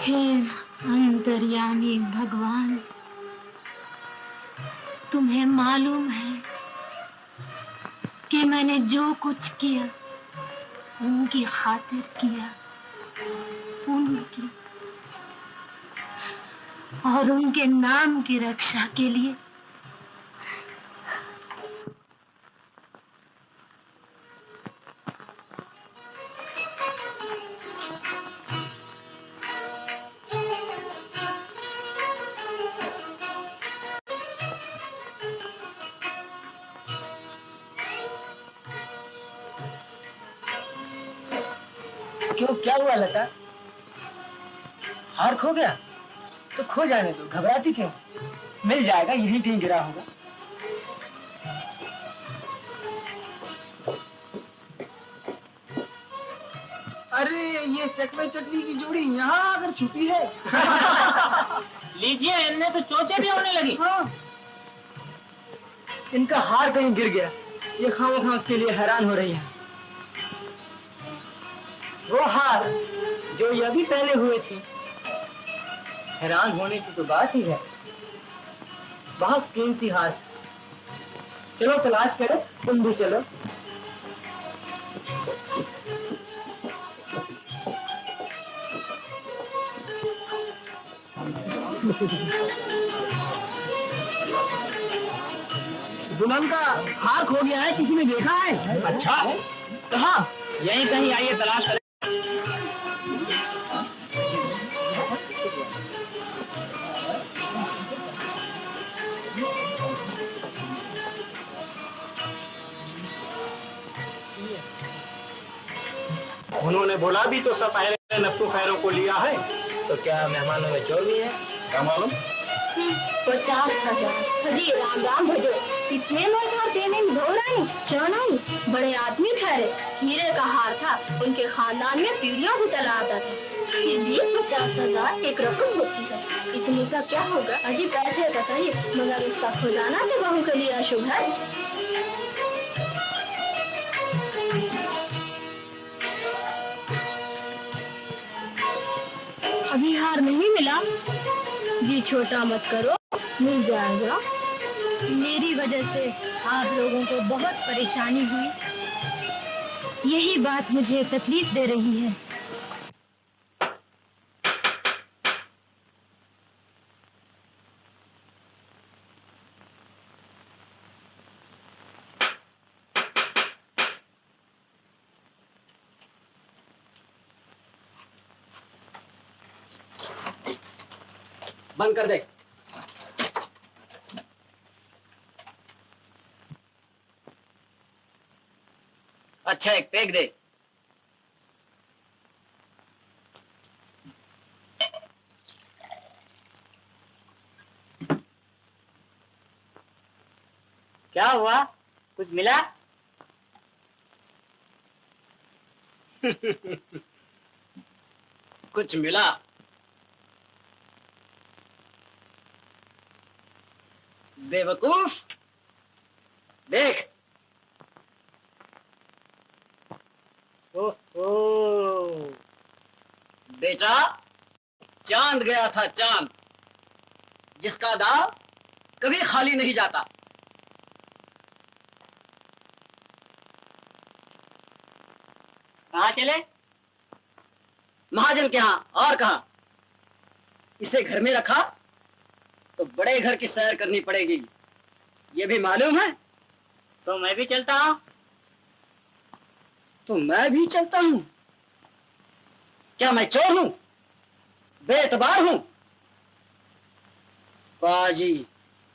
हे अंतर्यामी भगवान, तुम्हें मालूम है कि मैंने जो कुछ किया उनकी खातिर किया, उनकी और उनके नाम की रक्षा के लिए। क्यों, क्या हुआ लता? हार खो गया तो खो जाने दो, घबराती क्यों? मिल जाएगा, यहीं कहीं गिरा होगा। अरे ये चकमे चकमी की जोड़ी यहाँ आकर छुपी है। लीजिए, इनमें तो चोचें भी होने लगी। हाँ, इनका हार कहीं गिर गया, ये खामोखा उसके लिए हैरान हो रही है। वो हार जो ये अभी पहने हुए थी, हैरान होने की तो बात ही है, बहुत कीमती हार। चलो तलाश करो, तुम भी चलो। दुल्हन का हार खो गया है, किसी ने देखा है? अच्छा, कहाँ? यहीं कहीं, आइए तलाश करें। उन्होंने बोला भी तो सब पहले नफ्सो खैरों को लिया है। तो क्या मेहमानों में चोर भी है? क्या मालूम? 50,000। हरी राम राम भजो, इतने में था देने में घबराई क्यों नहीं? बड़े आदमी ठहरे, हीरे का हार था, उनके खानदान में पीढ़ियों से चला आता था। फिर भी 50,000 एक रकम होती है, इतने का क्या होगा? अजी पैसे का सही, मगर उसका खो जाना तो बहू के लिए अशुभ है। अभी हार नहीं मिला? जी छोटा मत करो, मिल जाएगा। मेरी वजह से आप लोगों को बहुत परेशानी हुई, यही बात मुझे तकलीफ दे रही है। बंद कर दे। अच्छा, एक पेग दे। क्या हुआ, कुछ मिला? कुछ मिला? बेवकूफ, देख। ओहो, बेटा चांद गया था चांद, जिसका दाव कभी खाली नहीं जाता। कहाँ चले? महाजन के यहाँ, और कहाँ? इसे घर में रखा तो बड़े घर की सैर करनी पड़ेगी, ये भी मालूम है। तो मैं भी चलता हूँ। तो मैं भी चलता हूँ? क्या मैं चोर हूँ, बेएतबार हूँ? बाजी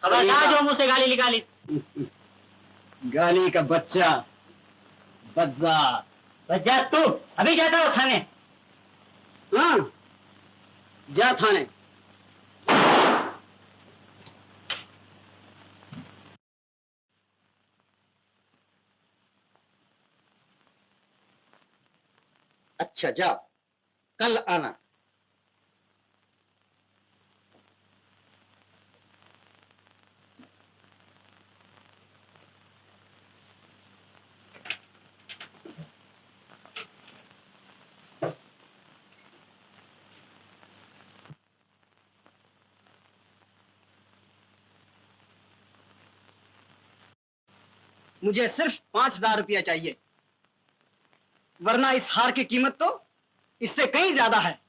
खबरदार जो मुंह से गाली निकाली। गाली का बच्चा, बज्जा। बज्जा तू, अभी जाता हो थाने। हाँ, जा थाने। अच्छा जाओ, कल आना। मुझे सिर्फ 5,000 रुपया चाहिए, वरना इस हार की कीमत तो इससे कहीं ज्यादा है।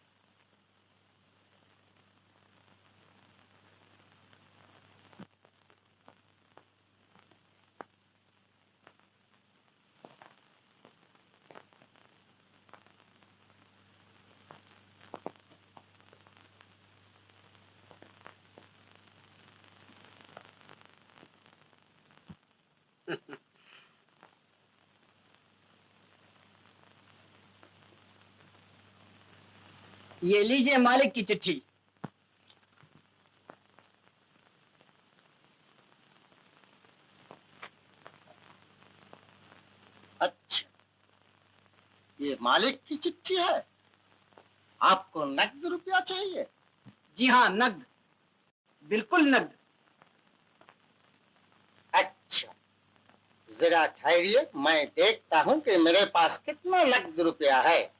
ये लीजिए मालिक की चिट्ठी। अच्छा, ये मालिक की चिट्ठी है। आपको नकद रुपया चाहिए? जी हाँ, नकद, बिल्कुल नकद। अच्छा, जरा ठहरिए, मैं देखता हूँ कि मेरे पास कितना नकद रुपया है।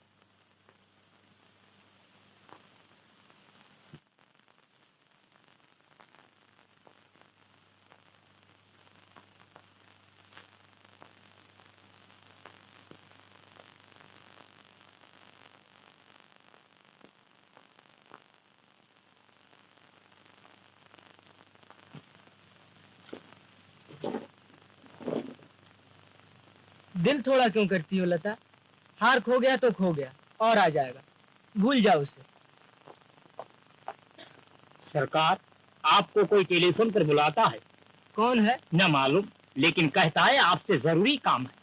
दिल थोड़ा क्यों करती हो लता? हार खो गया तो खो गया, और आ जाएगा, भूल जाओ उसे। सरकार, आपको कोई टेलीफोन पर बुलाता है। कौन है? न मालूम, लेकिन कहता है आपसे जरूरी काम है।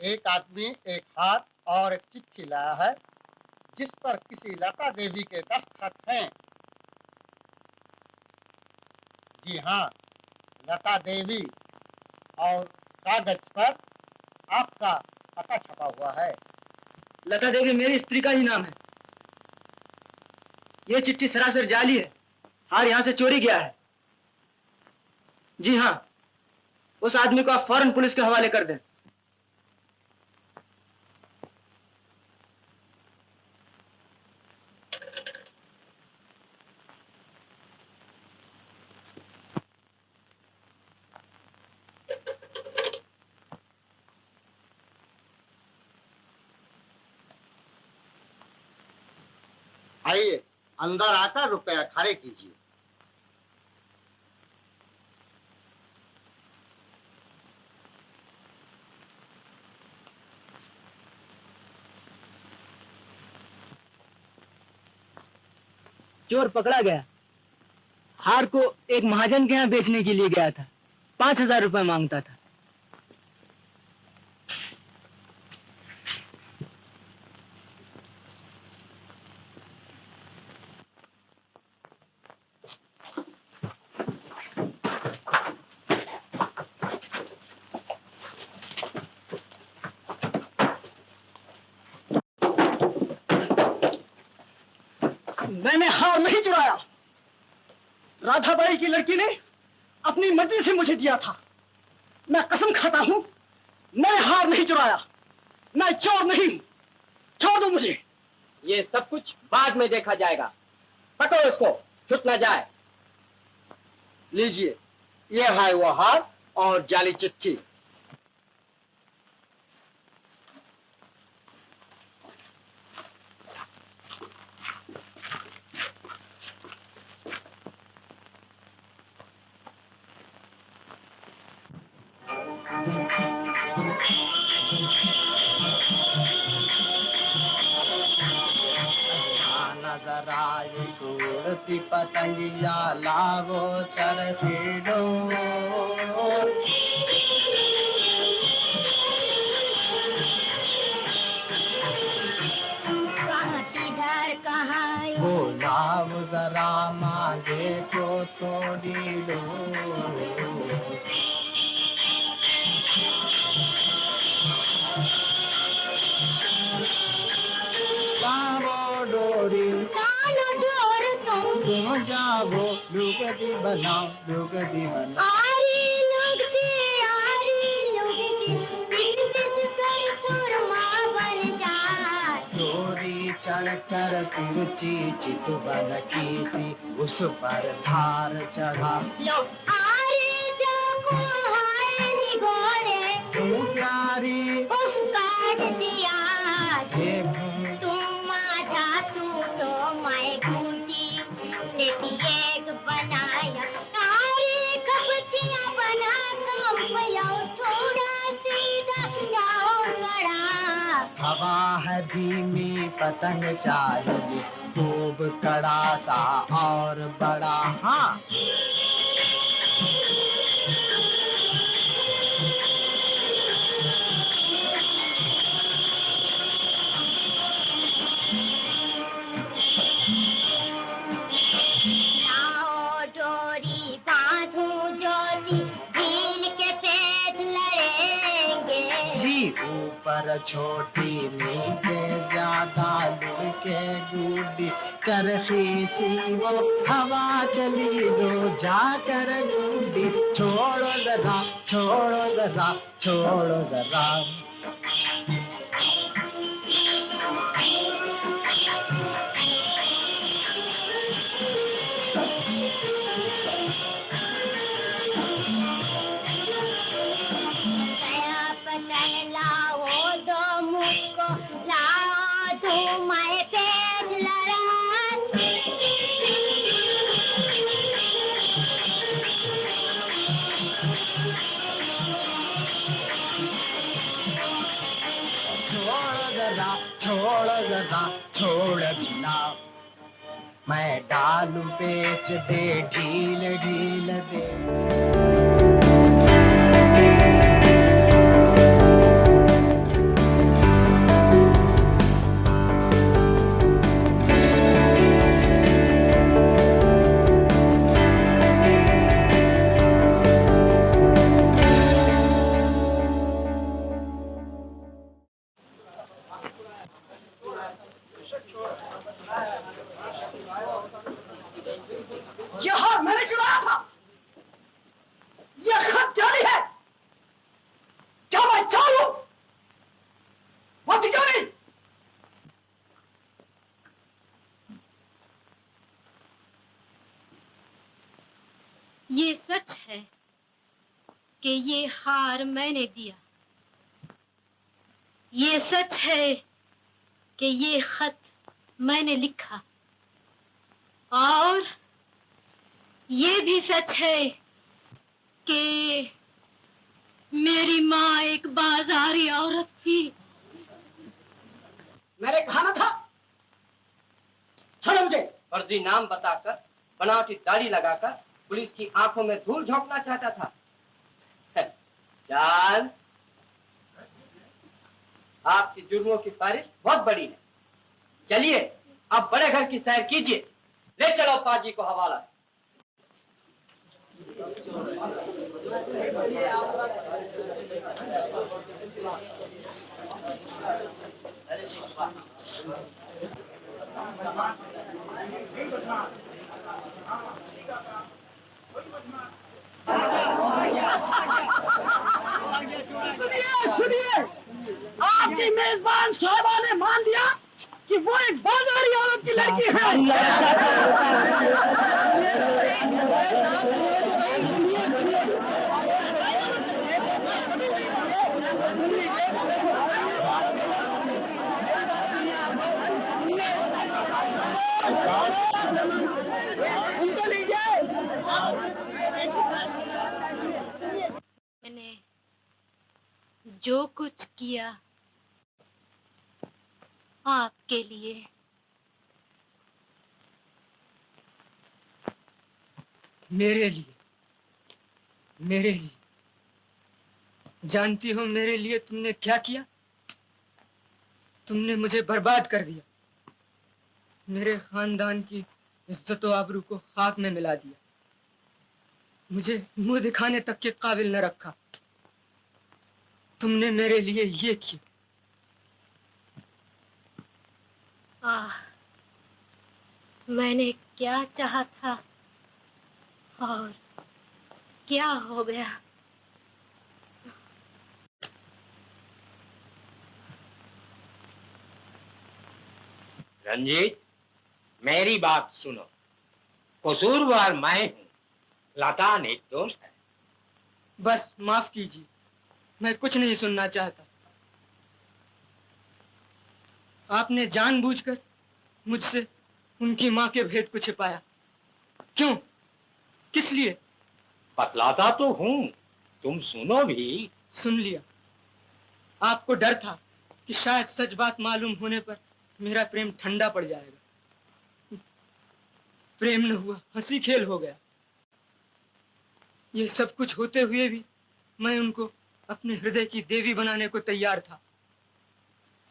एक आदमी एक हार और एक चिट्ठी लाया है, जिस पर किसी लता देवी के दस्तखत हैं। जी हाँ, लता देवी, और कागज पर आपका पता छपा हुआ है। लता देवी मेरी स्त्री का ही नाम है। ये चिट्ठी सरासर जाली है, हार यहाँ से चोरी गया है। जी हाँ, उस आदमी को आप फौरन पुलिस के हवाले कर दें। आइए, अंदर आकर रुपया खड़े कीजिए। चोर पकड़ा गया। हार को एक महाजन के यहाँ बेचने के लिए गया था, 5,000 रुपए मांगता था। मैंने हार नहीं चुराया। राधाबाई की लड़की ने अपनी मर्जी से मुझे दिया था। मैं कसम खाता हूं, मैं हार नहीं चुराया, मैं चोर नहीं। छोड़ दो मुझे। ये सब कुछ बाद में देखा जाएगा। पकड़ो उसको, छूट न जाए। लीजिए, ये है वो हार और जाली चिट्ठी। नजरा ये उड़ती पतंगिया लावो चरखी डोर। कहाँ किधर कहाँ बोलाओ जरा मांझे को थोड़ी डोर। लावो डोरी कानो डोर तुम जाओ, लुगदी बनाओ, लुगदी बनाओ। आरी लुगदी पिस पिस कर सुरमा बन जाए। डोरी चढ़कर तिरछी चितवन की सी उस पर धार चढ़ा। लो आरी जाको हाय निगोरे प्यारी उफ काट दिया। देखूं तुम माझा सूतो मैं बूटी लेती एक बनाया। आरी कपचिया बना कंपया थोड़ा सीधा जाओ गड़ा। हवा है धीमी, पतंग चाहिए खूब कड़ा सा और बड़ा। हाँ लाओ डोरी बांधूं ज्योति झील के पेच लड़ेंगे। जी, ऊपर छोटी नीचे ज्यादा लुढ़के गुड्डी चरखी सी वो हवा चली दो जाकर गुड्डी। छोड़ो जरा, छोड़ो जरा, छोड़ो जरा। गया पतंग लाओ दो मुझको, लाओ तू मैं पेच लड़ा। छोड़ो जरा, छोड़ो जरा, छोड़ दिला। मैं डालू बेच दे, ढील ढील दे। ये हार मैंने चुराया था। ये खत जाली है। क्या मैं चोर हूं? बोलती क्यों नहीं? ये सच है कि ये हार मैंने दिया। ये सच है कि ये खत मैंने लिखा। और ये भी सच है कि मेरी माँ एक बाजारी औरत थी। मैंने कहा ना था। छोड़ो मुझे। फर्जी नाम बताकर, बनावटी दाढ़ी लगाकर पुलिस की आंखों में धूल झोंकना चाहता था। चाल, आपकी जुर्मों की फारिश बहुत बड़ी है। चलिए अब बड़े घर की सैर कीजिए। ले चलो पाजी को हवाला। लड़की है। उनको लीजिए। मैंने जो कुछ किया आपके लिए, मेरे लिए, मेरे लिए। जानती हो मेरे लिए तुमने क्या किया? तुमने मुझे बर्बाद कर दिया, मेरे खानदान की इज्जत और आबरू को खाक में मिला दिया, मुझे मुंह दिखाने तक के काबिल न रखा। तुमने मेरे लिए ये किया। मैंने क्या चाहा था और क्या हो गया। रंजीत, मेरी बात सुनो। कसूरवार मैं हूँ, लता निर्दोष है। बस माफ कीजिए, मैं कुछ नहीं सुनना चाहता। आपने जानबूझकर मुझसे उनकी माँ के भेद को छिपाया। क्यों? किस लिए? बतलाता तो हूँ, तुम सुनो भी। सुन लिया। आपको डर था कि शायद सच बात मालूम होने पर मेरा प्रेम ठंडा पड़ जाएगा। प्रेम न हुआ, हंसी खेल हो गया। ये सब कुछ होते हुए भी मैं उनको अपने हृदय की देवी बनाने को तैयार था।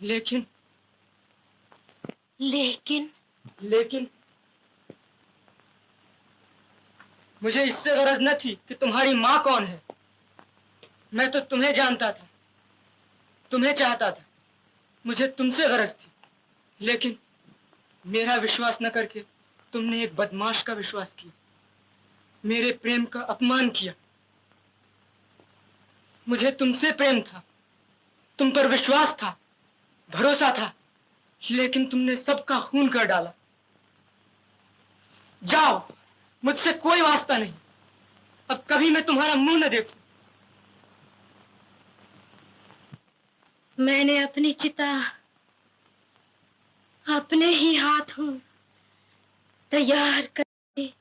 लेकिन मुझे इससे गरज न थी कि तुम्हारी माँ कौन है। मैं तो तुम्हें जानता था, तुम्हें चाहता था। मुझे तुमसे गरज थी, लेकिन मेरा विश्वास न करके तुमने एक बदमाश का विश्वास किया, मेरे प्रेम का अपमान किया। मुझे तुमसे प्रेम था, तुम पर विश्वास था, भरोसा था, लेकिन तुमने सबका खून कर डाला। जाओ, मुझसे कोई वास्ता नहीं। अब कभी मैं तुम्हारा मुंह न देखूं। मैंने अपनी चिता अपने ही हाथों तैयार कर दी।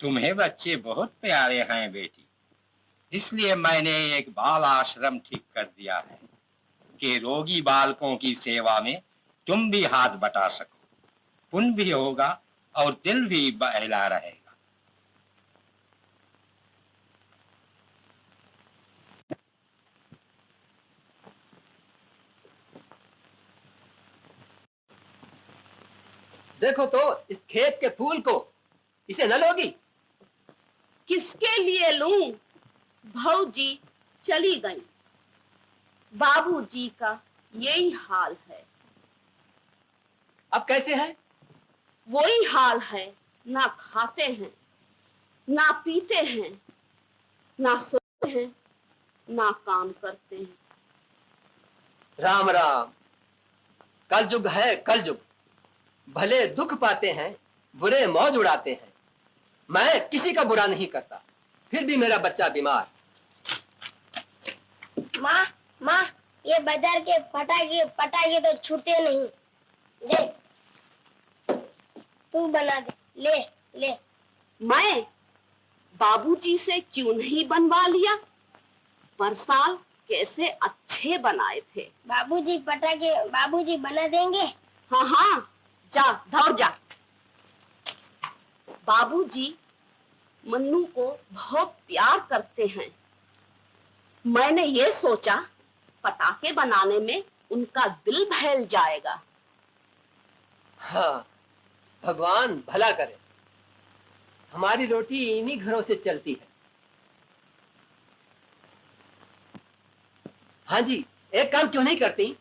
तुम्हें बच्चे बहुत प्यारे हैं बेटी, इसलिए मैंने एक बाल आश्रम ठीक कर दिया है कि रोगी बालकों की सेवा में तुम भी हाथ बटा सको। पुण्य भी होगा और दिल भी बहला रहेगा। देखो तो इस खेत के फूल को, इसे न लोगी? किसके लिए लूं? भौजी चली गई, बाबूजी का यही हाल है। अब कैसे है? वही हाल है, ना खाते हैं, ना पीते हैं, ना सोते हैं, ना काम करते हैं। राम राम, कलयुग है कलयुग। भले दुख पाते हैं, बुरे मौज उड़ाते हैं। मैं किसी का बुरा नहीं करता, फिर भी मेरा बच्चा बीमार। माँ माँ, ये बाजार के पटाखे पटाखे तो छूटते नहीं। देख तू बना दे, ले ले। मैं बाबूजी से क्यों नहीं बनवा लिया? पर साल कैसे अच्छे बनाए थे। बाबूजी पटाखे बाबूजी बना देंगे। हाँ हाँ, जा दौड़ जा। बाबूजी मन्नू को बहुत प्यार करते हैं। मैंने ये सोचा पटाखे बनाने में उनका दिल बहल जाएगा। हाँ, भगवान भला करे। हमारी रोटी इन्हीं घरों से चलती है। हाँ जी, एक काम क्यों नहीं करती?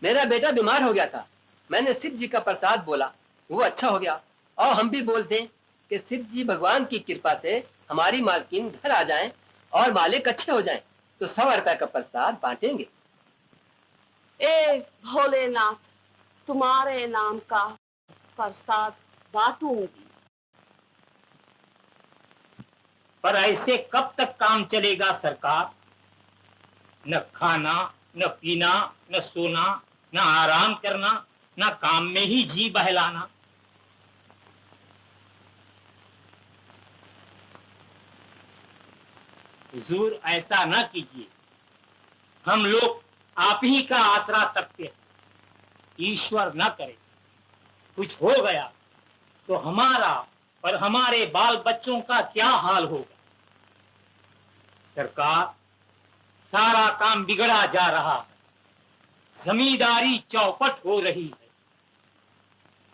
मेरा बेटा बीमार हो गया था, मैंने शिव जी का प्रसाद बोला, वो अच्छा हो गया। और हम भी बोल दें कि शिव जी भगवान की कृपा से हमारी मालकिन घर आ जाएं और मालिक अच्छे हो जाएं, तो 100 रुपए का प्रसाद बांटेंगे। ए भोलेनाथ, तुम्हारे नाम का प्रसाद बांटूंगी। पर ऐसे कब तक काम चलेगा सरकार? न खाना, न पीना, न सोना, न आराम करना, न काम में ही जी बहलाना। हुजूर ऐसा न कीजिए, हम लोग आप ही का आसरा तकते हैं। ईश्वर न करे कुछ हो गया तो हमारा और हमारे बाल बच्चों का क्या हाल होगा? सरकार, सारा काम बिगड़ा जा रहा है, जमींदारी चौपट हो रही है।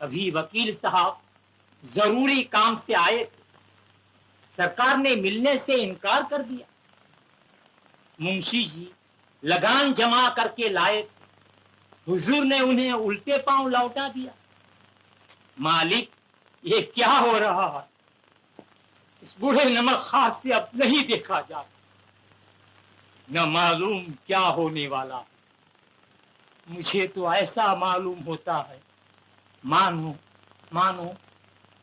अभी वकील साहब जरूरी काम से आए थे, सरकार ने मिलने से इनकार कर दिया। मुंशी जी लगान जमा करके लाए थे, हुजूर ने उन्हें उल्टे पांव लौटा दिया। मालिक, ये क्या हो रहा है? इस बूढ़े नमकखार से अब नहीं देखा जाता, न मालूम क्या होने वाला है। मुझे तो ऐसा मालूम होता है मानो मानो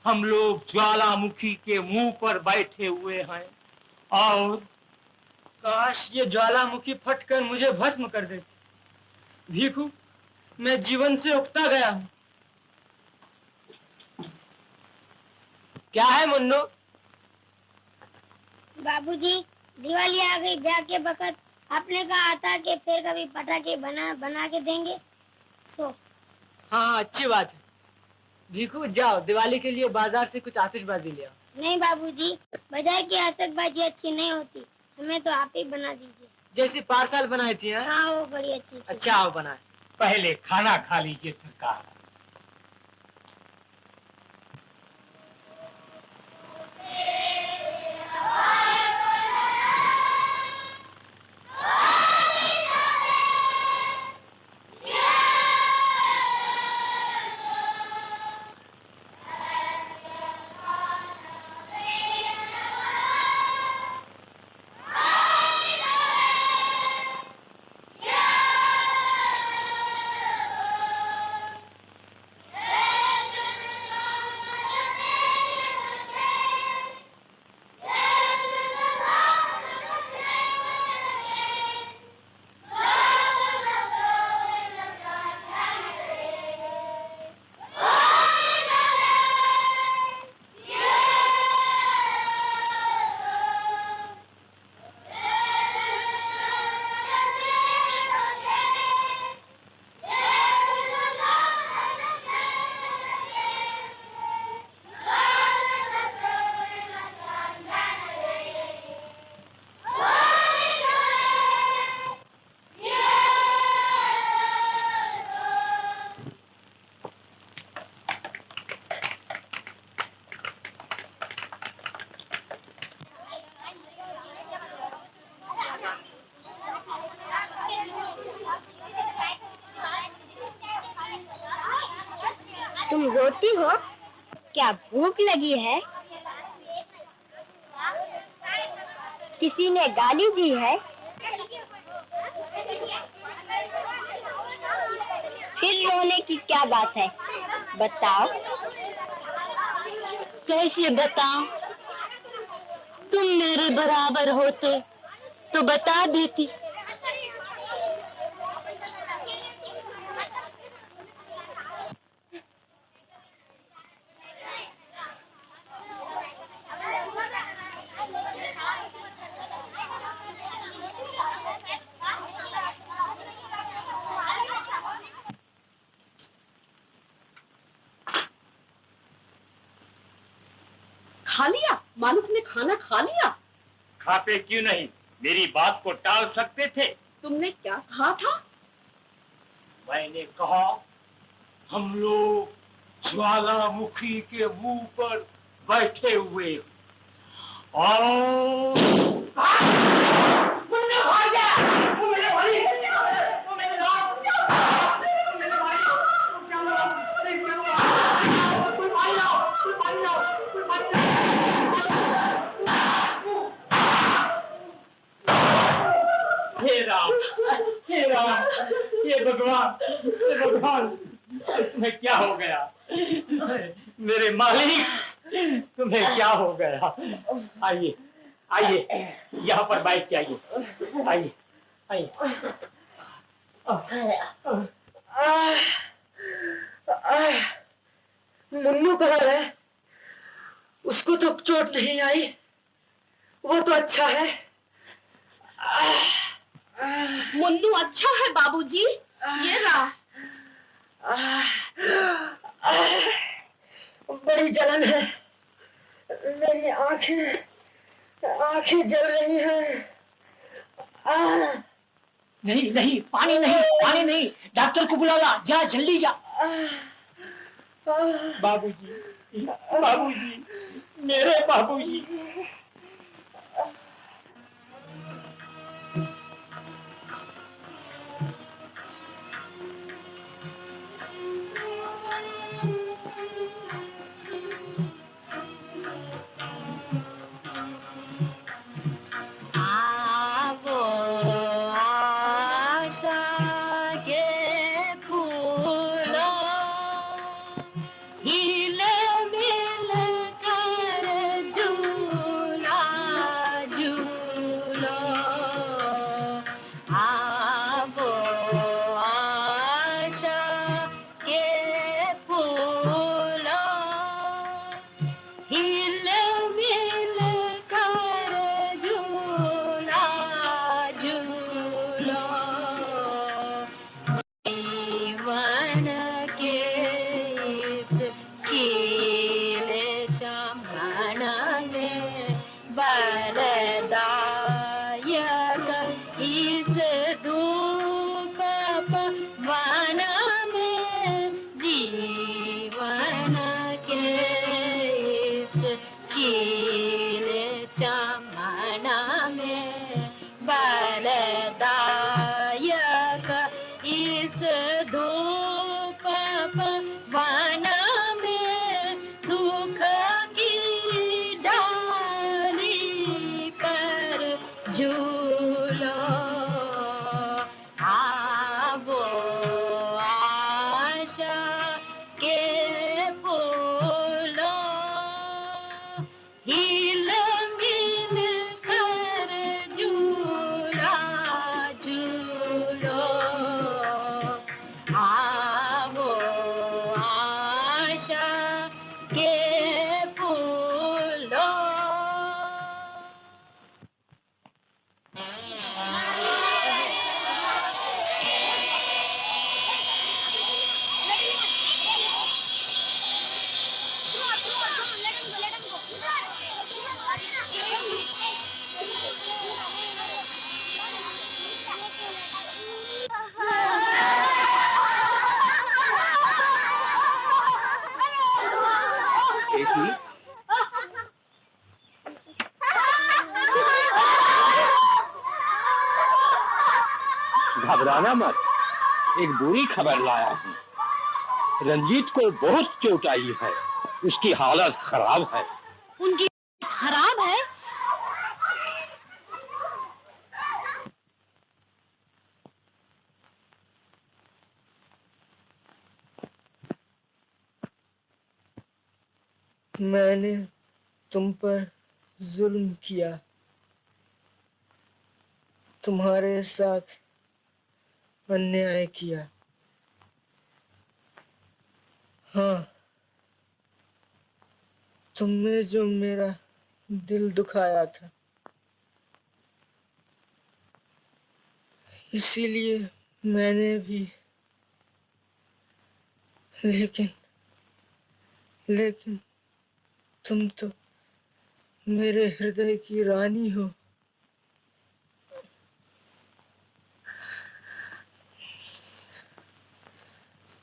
हम लोग ज्वालामुखी के मुंह पर बैठे हुए हैं और काश ये ज्वालामुखी फटकर मुझे भस्म कर देती। भीखू, मैं जीवन से उकता गया हूँ। क्या है मुन्नू? बाबूजी, दिवाली आ गई, ब्याह के वक्त आपने कहा था कि फिर कभी पटाखे बना के देंगे। सो हाँ, अच्छी बात है। भीखू, जाओ दिवाली के लिए बाजार से कुछ आतिशबाजी ले आओ। नहीं बाबूजी, बाजार की आतिशबाजी अच्छी नहीं होती, हमें तो आप ही बना दीजिए। जैसी पार्सल बनाई थी। हाँ, वो बड़ी अच्छी थी। अच्छा, आओ बनाए। पहले खाना खा लीजिए सरकार। तुम रोती हो? क्या भूख लगी है? किसी ने गाली दी है? फिर रोने की क्या बात है? बताओ। कैसे बताऊं? तुम मेरे बराबर होते तो बता देती। खा लिया? मानुख ने खाना खा लिया? खाते क्यों नहीं, मेरी बात को टाल सकते थे। तुमने क्या कहा था? मैंने कहा हम लोग ज्वालामुखी के मुंह पर बैठे हुए और हे राम, हे राम, हे भगवान, हे भगवान, तुम्हें क्या हो गया? मेरे मालिक, तुम्हें क्या हो गया? आइए, आइए, यहाँ पर बैठ जाइए। आइए, आइए। मुन्नू कहाँ है? उसको तो चोट नहीं आई, वो तो अच्छा है। मुन्नू अच्छा है बाबूजी, ये रहा। बड़ी जलन है, मेरी आंखें जल रही हैं। नहीं नहीं, पानी नहीं, पानी नहीं, डॉक्टर को बुला ला, जा जल्दी जा। बाबूजी, बाबूजी, मेरे बाबूजी। घबराना मत, एक बुरी खबर लाया हूँ। रंजीत को बहुत चोट आई है, उसकी हालत खराब है। उनकी खराब है? मैंने तुम पर जुल्म किया, तुम्हारे साथ अन्याय किया। हाँ, तुमने जो मेरा दिल दुखाया था, इसीलिए मैंने भी, लेकिन तुम तो मेरे हृदय की रानी हो।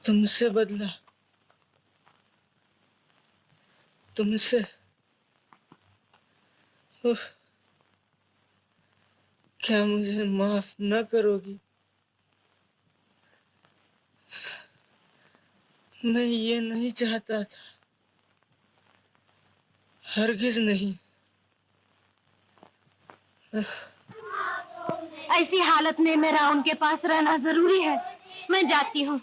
तुमसे बदला, तुमसे। उफ, क्या मुझे माफ न करोगी? मैं ये नहीं चाहता था, हरगिज नहीं। ऐसी हालत में मेरा उनके पास रहना जरूरी है। मैं जाती हूँ।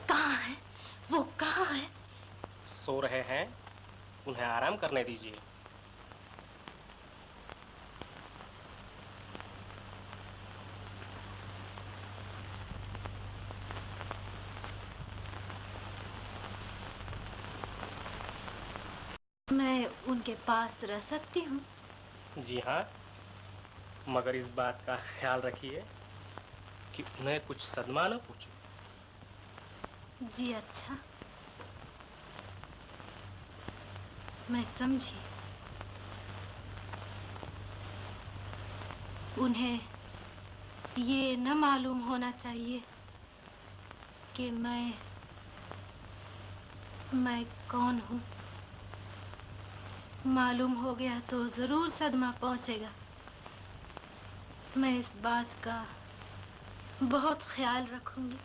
कहाँ है वो? कहाँ है? सो रहे हैं, उन्हें आराम करने दीजिए। मैं उनके पास रह सकती हूँ? जी हाँ, मगर इस बात का ख्याल रखिए कि उन्हें कुछ सदमा न पूछे। जी अच्छा, मैं समझी। उन्हें ये न मालूम होना चाहिए कि मैं कौन हूँ। मालूम हो गया तो जरूर सदमा पहुंचेगा। मैं इस बात का बहुत ख्याल रखूंगी।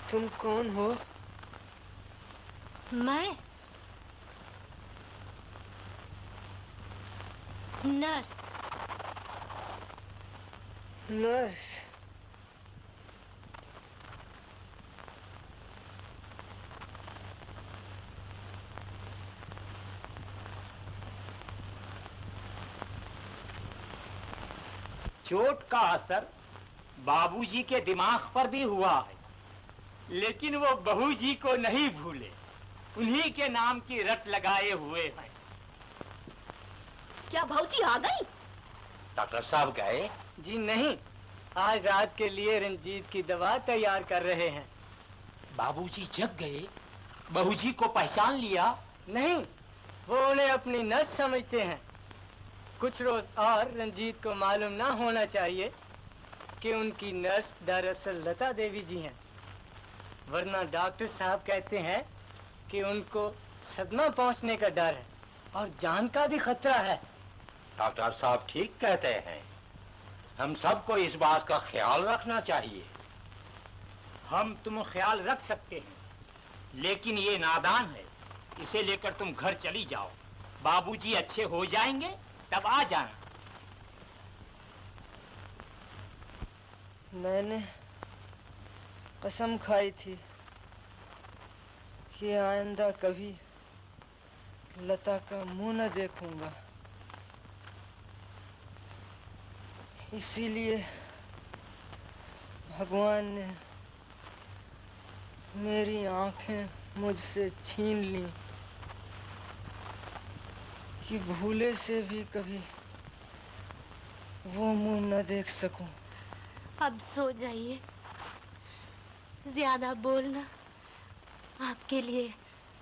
तुम कौन हो? मैं नर्स। नर्स? चोट का असर बाबूजी के दिमाग पर भी हुआ है, लेकिन वो बहू जी को नहीं भूले, उन्हीं के नाम की रट लगाए हुए हैं। क्या भाऊजी आ गई? डॉक्टर साहब गए? जी नहीं, आज रात के लिए रंजीत की दवा तैयार कर रहे हैं। बाबूजी जग गए, बहू जी को पहचान लिया? नहीं, वो उन्हें अपनी नर्स समझते हैं। कुछ रोज और रंजीत को मालूम ना होना चाहिए कि उनकी नर्स दरअसल लता देवी जी हैं, वरना डॉक्टर साहब कहते हैं कि उनको सदमा पहुंचने का डर है और जान का भी खतरा है। डॉक्टर साहब ठीक कहते हैं, हम सबको इस बात का ख्याल रखना चाहिए। हम तुम ख्याल रख सकते हैं, लेकिन ये नादान है। इसे लेकर तुम घर चली जाओ, बाबूजी अच्छे हो जाएंगे तब आ जाना। मैंने कसम खाई थी कि आइंदा कभी लता का मुंह न देखूंगा, इसीलिए भगवान ने मेरी आंखें मुझसे छीन ली कि भूले से भी कभी वो मुंह न देख सकूं। अब सो जाइए, ज्यादा बोलना आपके लिए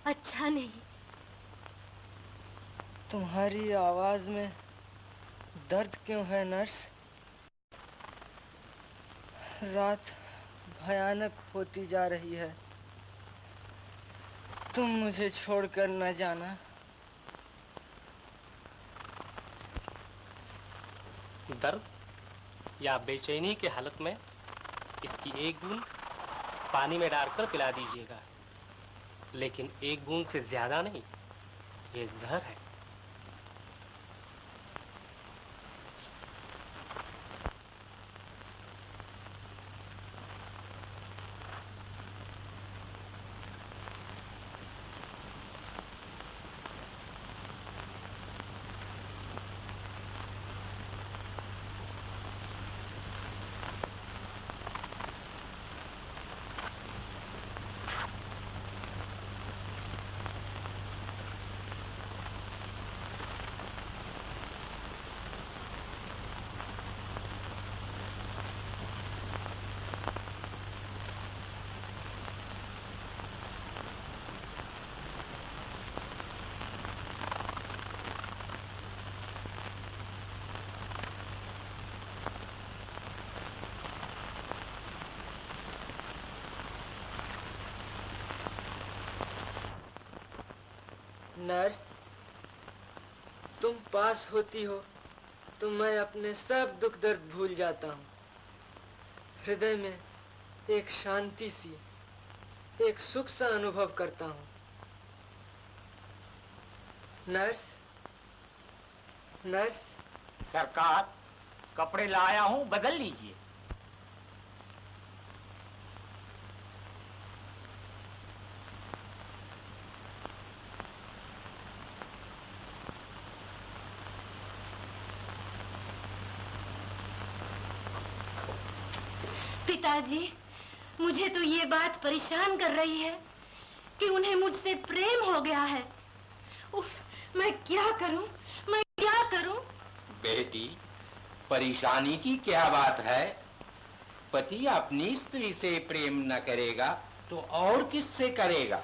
अच्छा नहीं। तुम्हारी आवाज में दर्द क्यों है नर्स? रात भयानक होती जा रही है। तुम मुझे छोड़कर न जाना। दर्द या बेचैनी के हालत में इसकी एक बूंद पानी में डालकर पिला दीजिएगा, लेकिन एक बूंद से ज्यादा नहीं, ये जहर है। नर्स, तुम पास होती हो तो मैं अपने सब दुख दर्द भूल जाता हूँ। हृदय में एक शांति सी, एक सुख सा अनुभव करता हूँ। Nurse, nurse. सरकार, कपड़े लाया हूँ, बदल लीजिए। पिताजी, मुझे तो ये बात परेशान कर रही है कि उन्हें मुझसे प्रेम हो गया है। उफ, मैं क्या करूं? मैं क्या करूं? बेटी, परेशानी की क्या बात है? पति अपनी स्त्री से प्रेम न करेगा तो और किससे करेगा?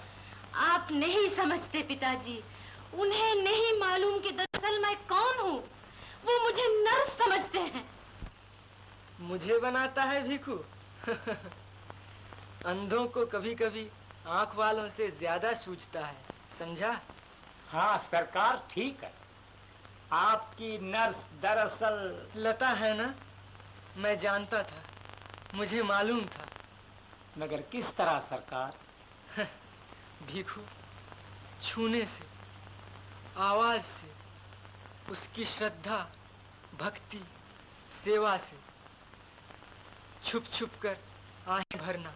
आप नहीं समझते पिताजी, उन्हें नहीं मालूम कि दरअसल मैं कौन हूँ। वो मुझे नर्स समझते हैं। मुझे बनाता है भीखू? अंधों को कभी कभी आंख वालों से ज्यादा सूझता है, समझा? हाँ सरकार, ठीक है। आपकी नर्स दरअसल लता है ना? मैं जानता था, मुझे मालूम था। मगर किस तरह सरकार? भीखू, छूने से, आवाज से, उसकी श्रद्धा, भक्ति, सेवा से, छुप छुप कर आंखें भरना,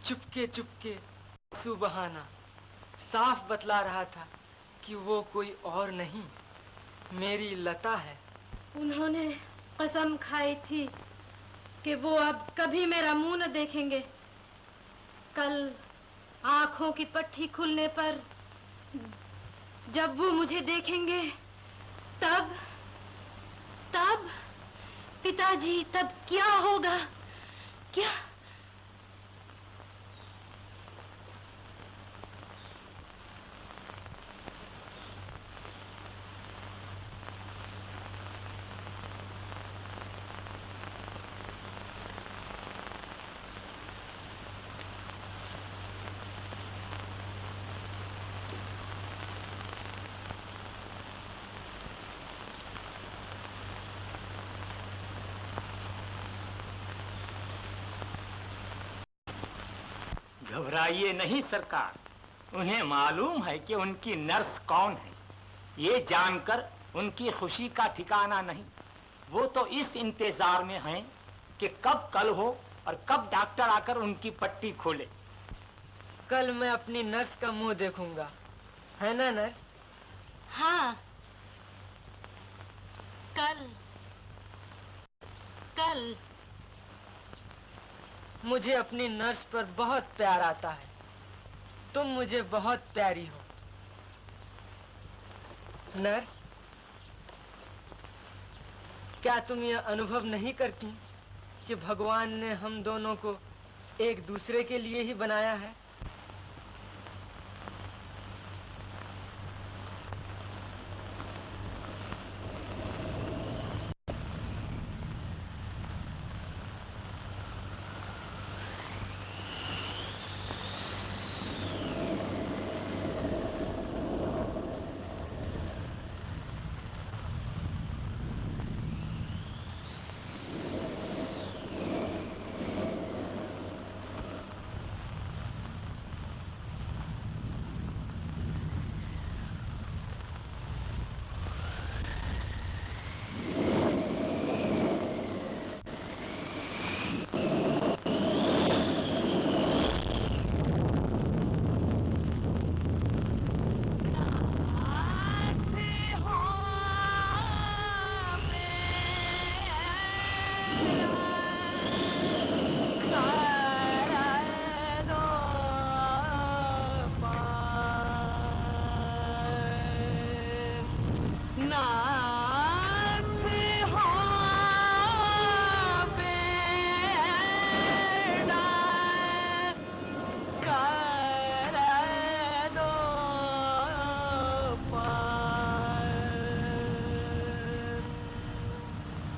चुपके चुपके आंसू बहाना, साफ बतला रहा था कि वो कोई और नहीं, मेरी लता है। उन्होंने कसम खाई थी कि वो अब कभी मेरा मुंह न देखेंगे। कल आंखों की पट्टी खुलने पर जब वो मुझे देखेंगे तब पिताजी, तब क्या होगा? क्या? घबराइए नहीं सरकार, उन्हें मालूम है कि उनकी नर्स कौन है। ये जानकर उनकी खुशी का ठिकाना नहीं। वो तो इस इंतजार में हैं कि कब कल हो और कब डॉक्टर आकर उनकी पट्टी खोले। कल मैं अपनी नर्स का मुंह देखूंगा, है ना नर्स? हाँ, कल मुझे अपनी नर्स पर बहुत प्यार आता है। तुम मुझे बहुत प्यारी हो नर्स। क्या तुम यह अनुभव नहीं करती कि भगवान ने हम दोनों को एक दूसरे के लिए ही बनाया है?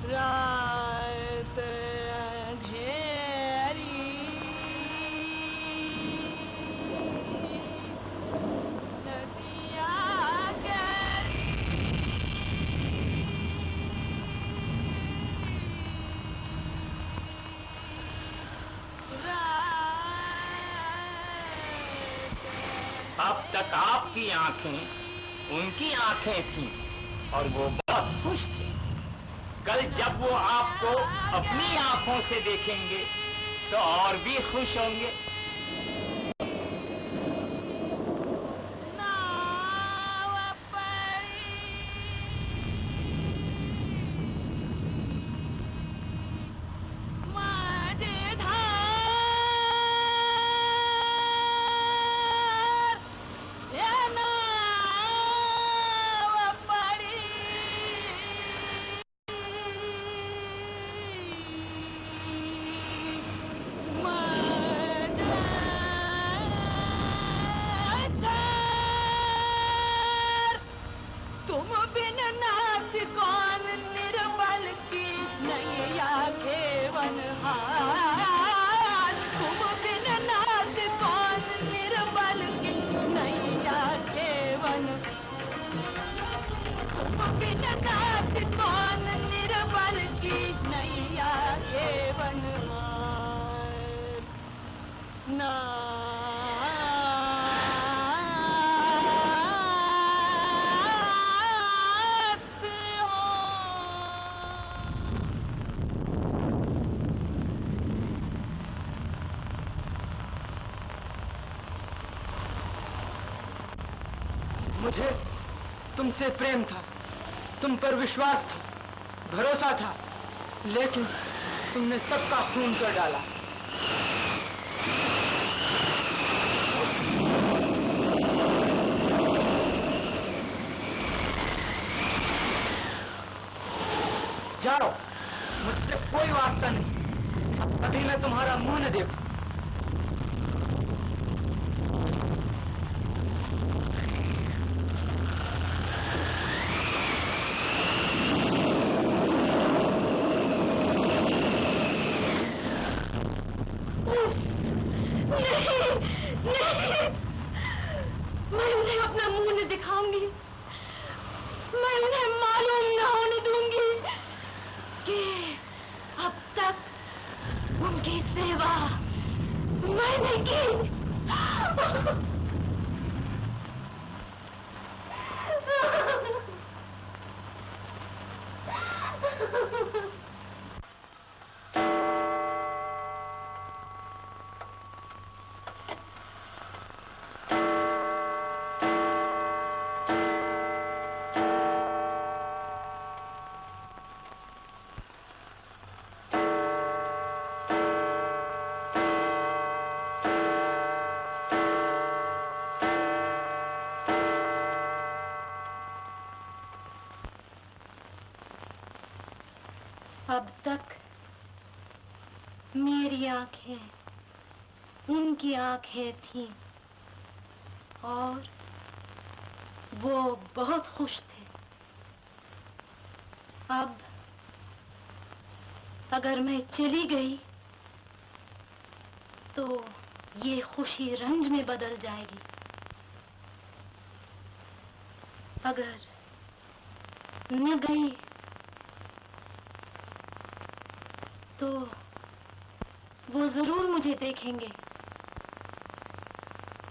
रात अंधेरी नदिया अब तक आपकी आंखें उनकी आंखें थीं और वो बहुत खुश थे। कल जब वो आपको अपनी आंखों से देखेंगे तो और भी खुश होंगे। मुझे तुमसे प्रेम था, तुम पर विश्वास था, भरोसा था, लेकिन तुमने सबका खून कर डाला। जाओ, मुझसे कोई वास्ता नहीं, अभी मैं तुम्हारा मुंह न देखूं। मैं उन्हें अपना मुंह नहीं दिखाऊंगी। मैं उन्हें मालूम न होने दूंगी कि अब तक उनकी सेवा मैंने की। अब तक मेरी आंखें उनकी आंखें थीं और वो बहुत खुश थे। अब अगर मैं चली गई तो ये खुशी रंज में बदल जाएगी। अगर न गई तो वो जरूर मुझे देखेंगे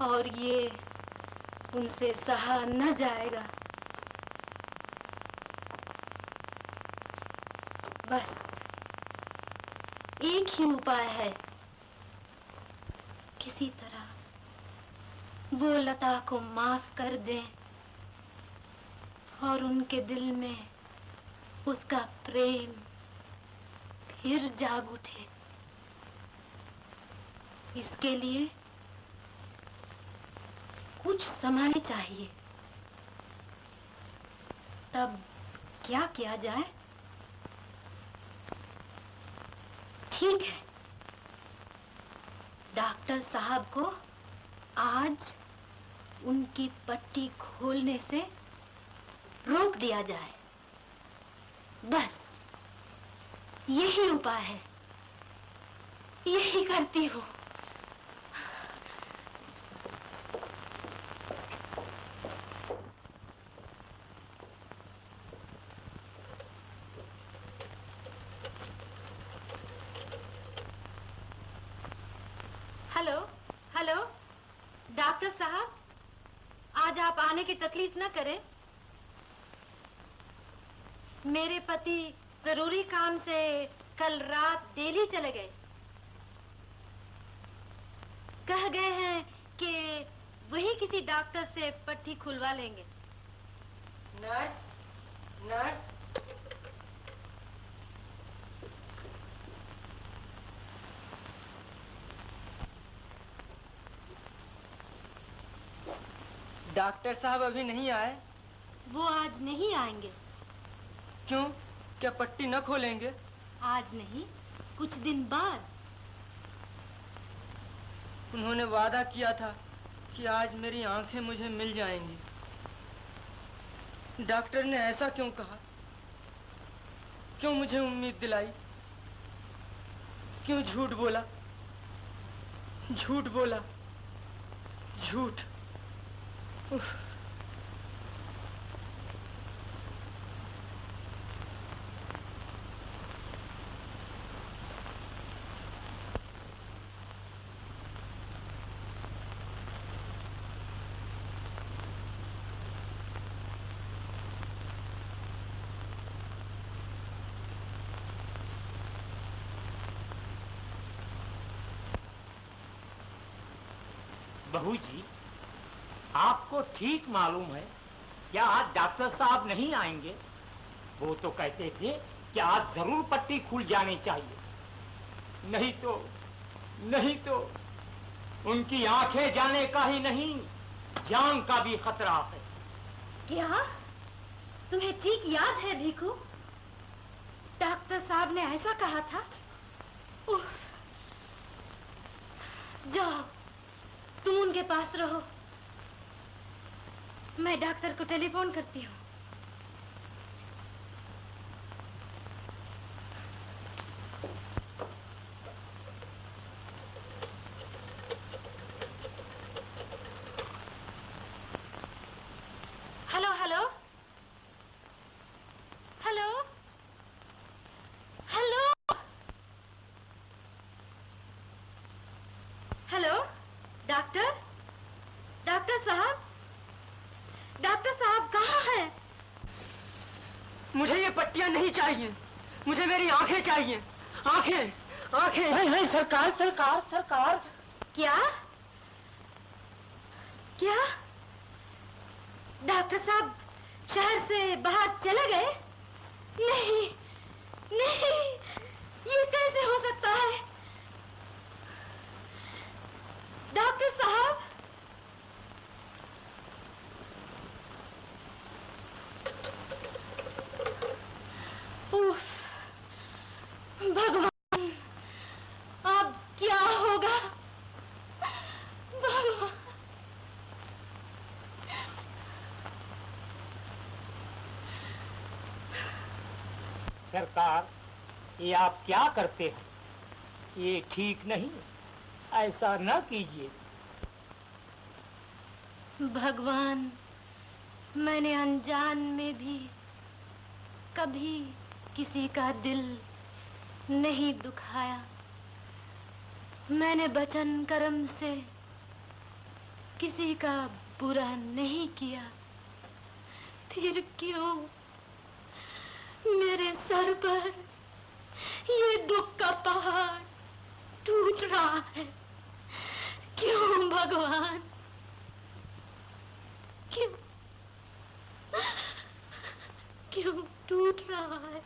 और ये उनसे सहा न जाएगा। बस एक ही उपाय है, किसी तरह वो लता को माफ कर दें और उनके दिल में उसका प्रेम फिर जाग उठे। इसके लिए कुछ समय चाहिए। तब क्या किया जाए? ठीक है, डॉक्टर साहब को आज उनकी पट्टी खोलने से रोक दिया जाए। बस यही उपाय है, यही करती हूँ। हेलो हेलो, डॉक्टर साहब, आज आप आने की तकलीफ न करें। मेरे पति जरूरी काम से कल रात दिल्ली चले गए। कह गए हैं कि वही किसी डॉक्टर से पट्टी खुलवा लेंगे। नर्स, नर्स, डॉक्टर साहब अभी नहीं आए। वो आज नहीं आएंगे। क्यों? क्या पट्टी न खोलेंगे? आज नहीं, कुछ दिन बाद। उन्होंने वादा किया था कि आज मेरी आंखें मुझे मिल जाएंगी। डॉक्टर ने ऐसा क्यों कहा? क्यों मुझे उम्मीद दिलाई? क्यों झूठ बोला? झूठ बोला, झूठ। उफ। बहू जी, आपको ठीक मालूम है क्या आज डॉक्टर साहब नहीं आएंगे? वो तो कहते थे कि आज जरूर पट्टी खुल जानी चाहिए, नहीं तो उनकी आंखें जाने का ही नहीं, जान का भी खतरा है। क्या तुम्हें ठीक याद है भीखू? डॉक्टर साहब ने ऐसा कहा था। उफ, जाओ तुम उनके पास रहो, मैं डॉक्टर को टेलीफोन करती हूँ। Hello hello hello hello hello, doctor, doctor साहब, डॉक्टर साहब कहाँ हैं? मुझे ये पट्टियां नहीं चाहिए, मुझे मेरी आंखें चाहिए। आंखें, आंखें। नहीं, सरकार, सरकार, सरकार। क्या क्या डॉक्टर साहब शहर से बाहर चले गए? नहीं नहीं, ये कैसे हो सकता है? डॉक्टर साहब, उफ, भगवान, अब क्या होगा? भगवान। सरकार, ये आप क्या करते हैं? ये ठीक नहीं, ऐसा न कीजिए। भगवान, मैंने अनजान में भी कभी किसी का दिल नहीं दुखाया। मैंने वचन कर्म से किसी का बुरा नहीं किया, फिर क्यों मेरे सर पर ये दुख का पहाड़ टूट रहा है? क्यों भगवान, क्यों क्यों टूट रहा है?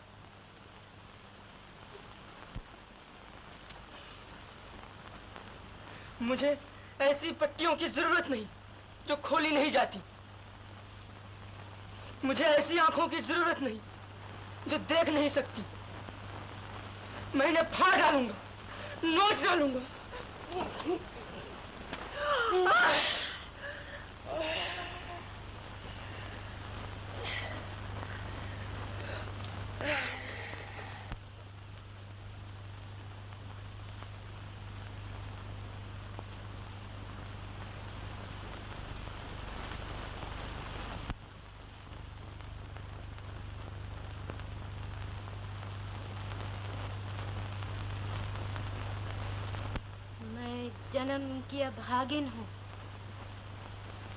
मुझे ऐसी पट्टियों की जरूरत नहीं जो खोली नहीं जाती। मुझे ऐसी आंखों की जरूरत नहीं जो देख नहीं सकती। मैं इन्हें फाड़ डालूंगा, नोच डालूंगा। जन्म की अभागिन हूँ,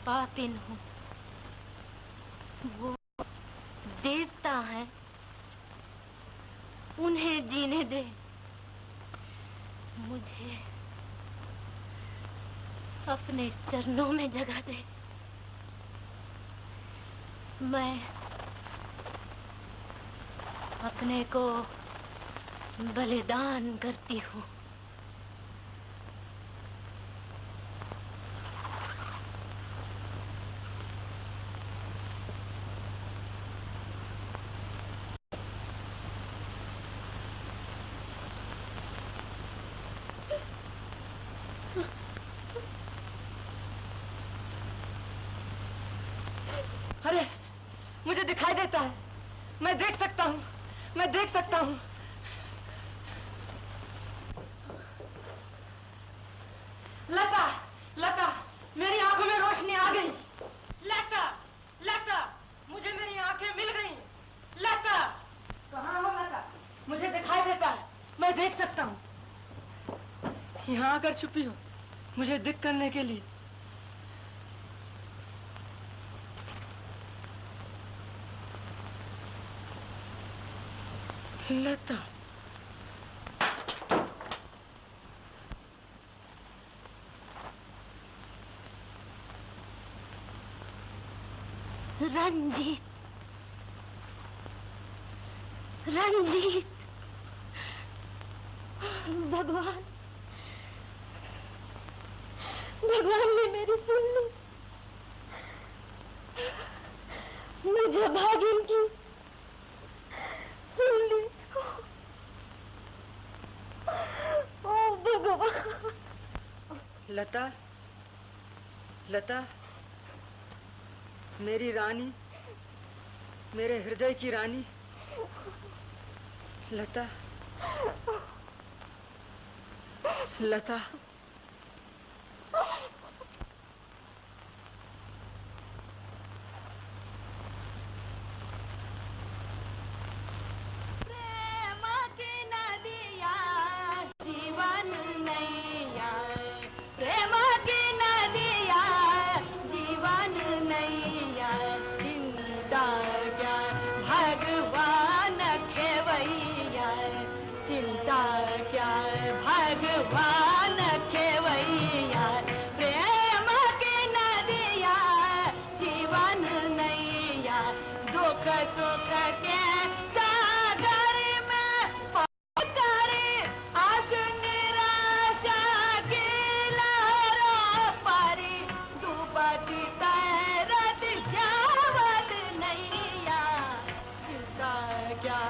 पापिन हूँ। वो देवता है, उन्हें जीने दे। मुझे अपने चरणों में जगह दे। मैं अपने को बलिदान करती हूँ। अरे, मुझे दिखाई देता है। मैं देख सकता हूँ, मैं देख सकता हूँ। लता, लता, मेरी आंखों में रोशनी आ गई। लता, लता, मुझे मेरी आंखें मिल गई। लता, कहाँ हो लता? मुझे दिखाई देता है, मैं देख सकता हूँ। यहाँ आकर छुपी हो, मुझे दिख करने के लिए। लता, रंजीत, रंजीत, भगवान, भगवान ने मेरी सुन ली। मुझे भागिन की सुन ली। ओ भगवान। लता, लता, मेरी रानी, मेरे हृदय की रानी, लता, लता। जीवन नैया, प्रेम की नदिया, जीवन नैया, चिंता क्या भगवान खेवैया, चिंता क्या भगवान खेवैया, प्रेम की नदिया, जीवन नैया, दुख सुख के सागर में करे आशु निराशा की लहरों पर डूबती तैरत जावत नैया, चिंता क्या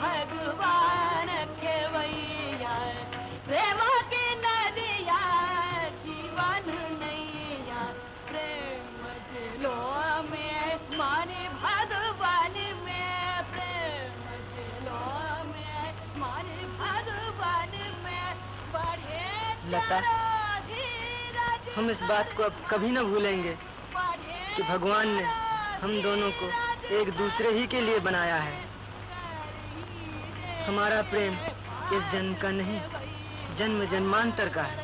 भगवान खेवैया, प्रेम की नदिया, जीवन नैया, प्रेम दिलों में माने भगवान में, प्रेम दिलों में माने भगवान में बढ़े। लता, हम इस बात को अब कभी न भूलेंगे कि भगवान ने हम दोनों को एक दूसरे ही के लिए बनाया है। हमारा प्रेम इस जन्म का नहीं, जन्म जन्मांतर का है।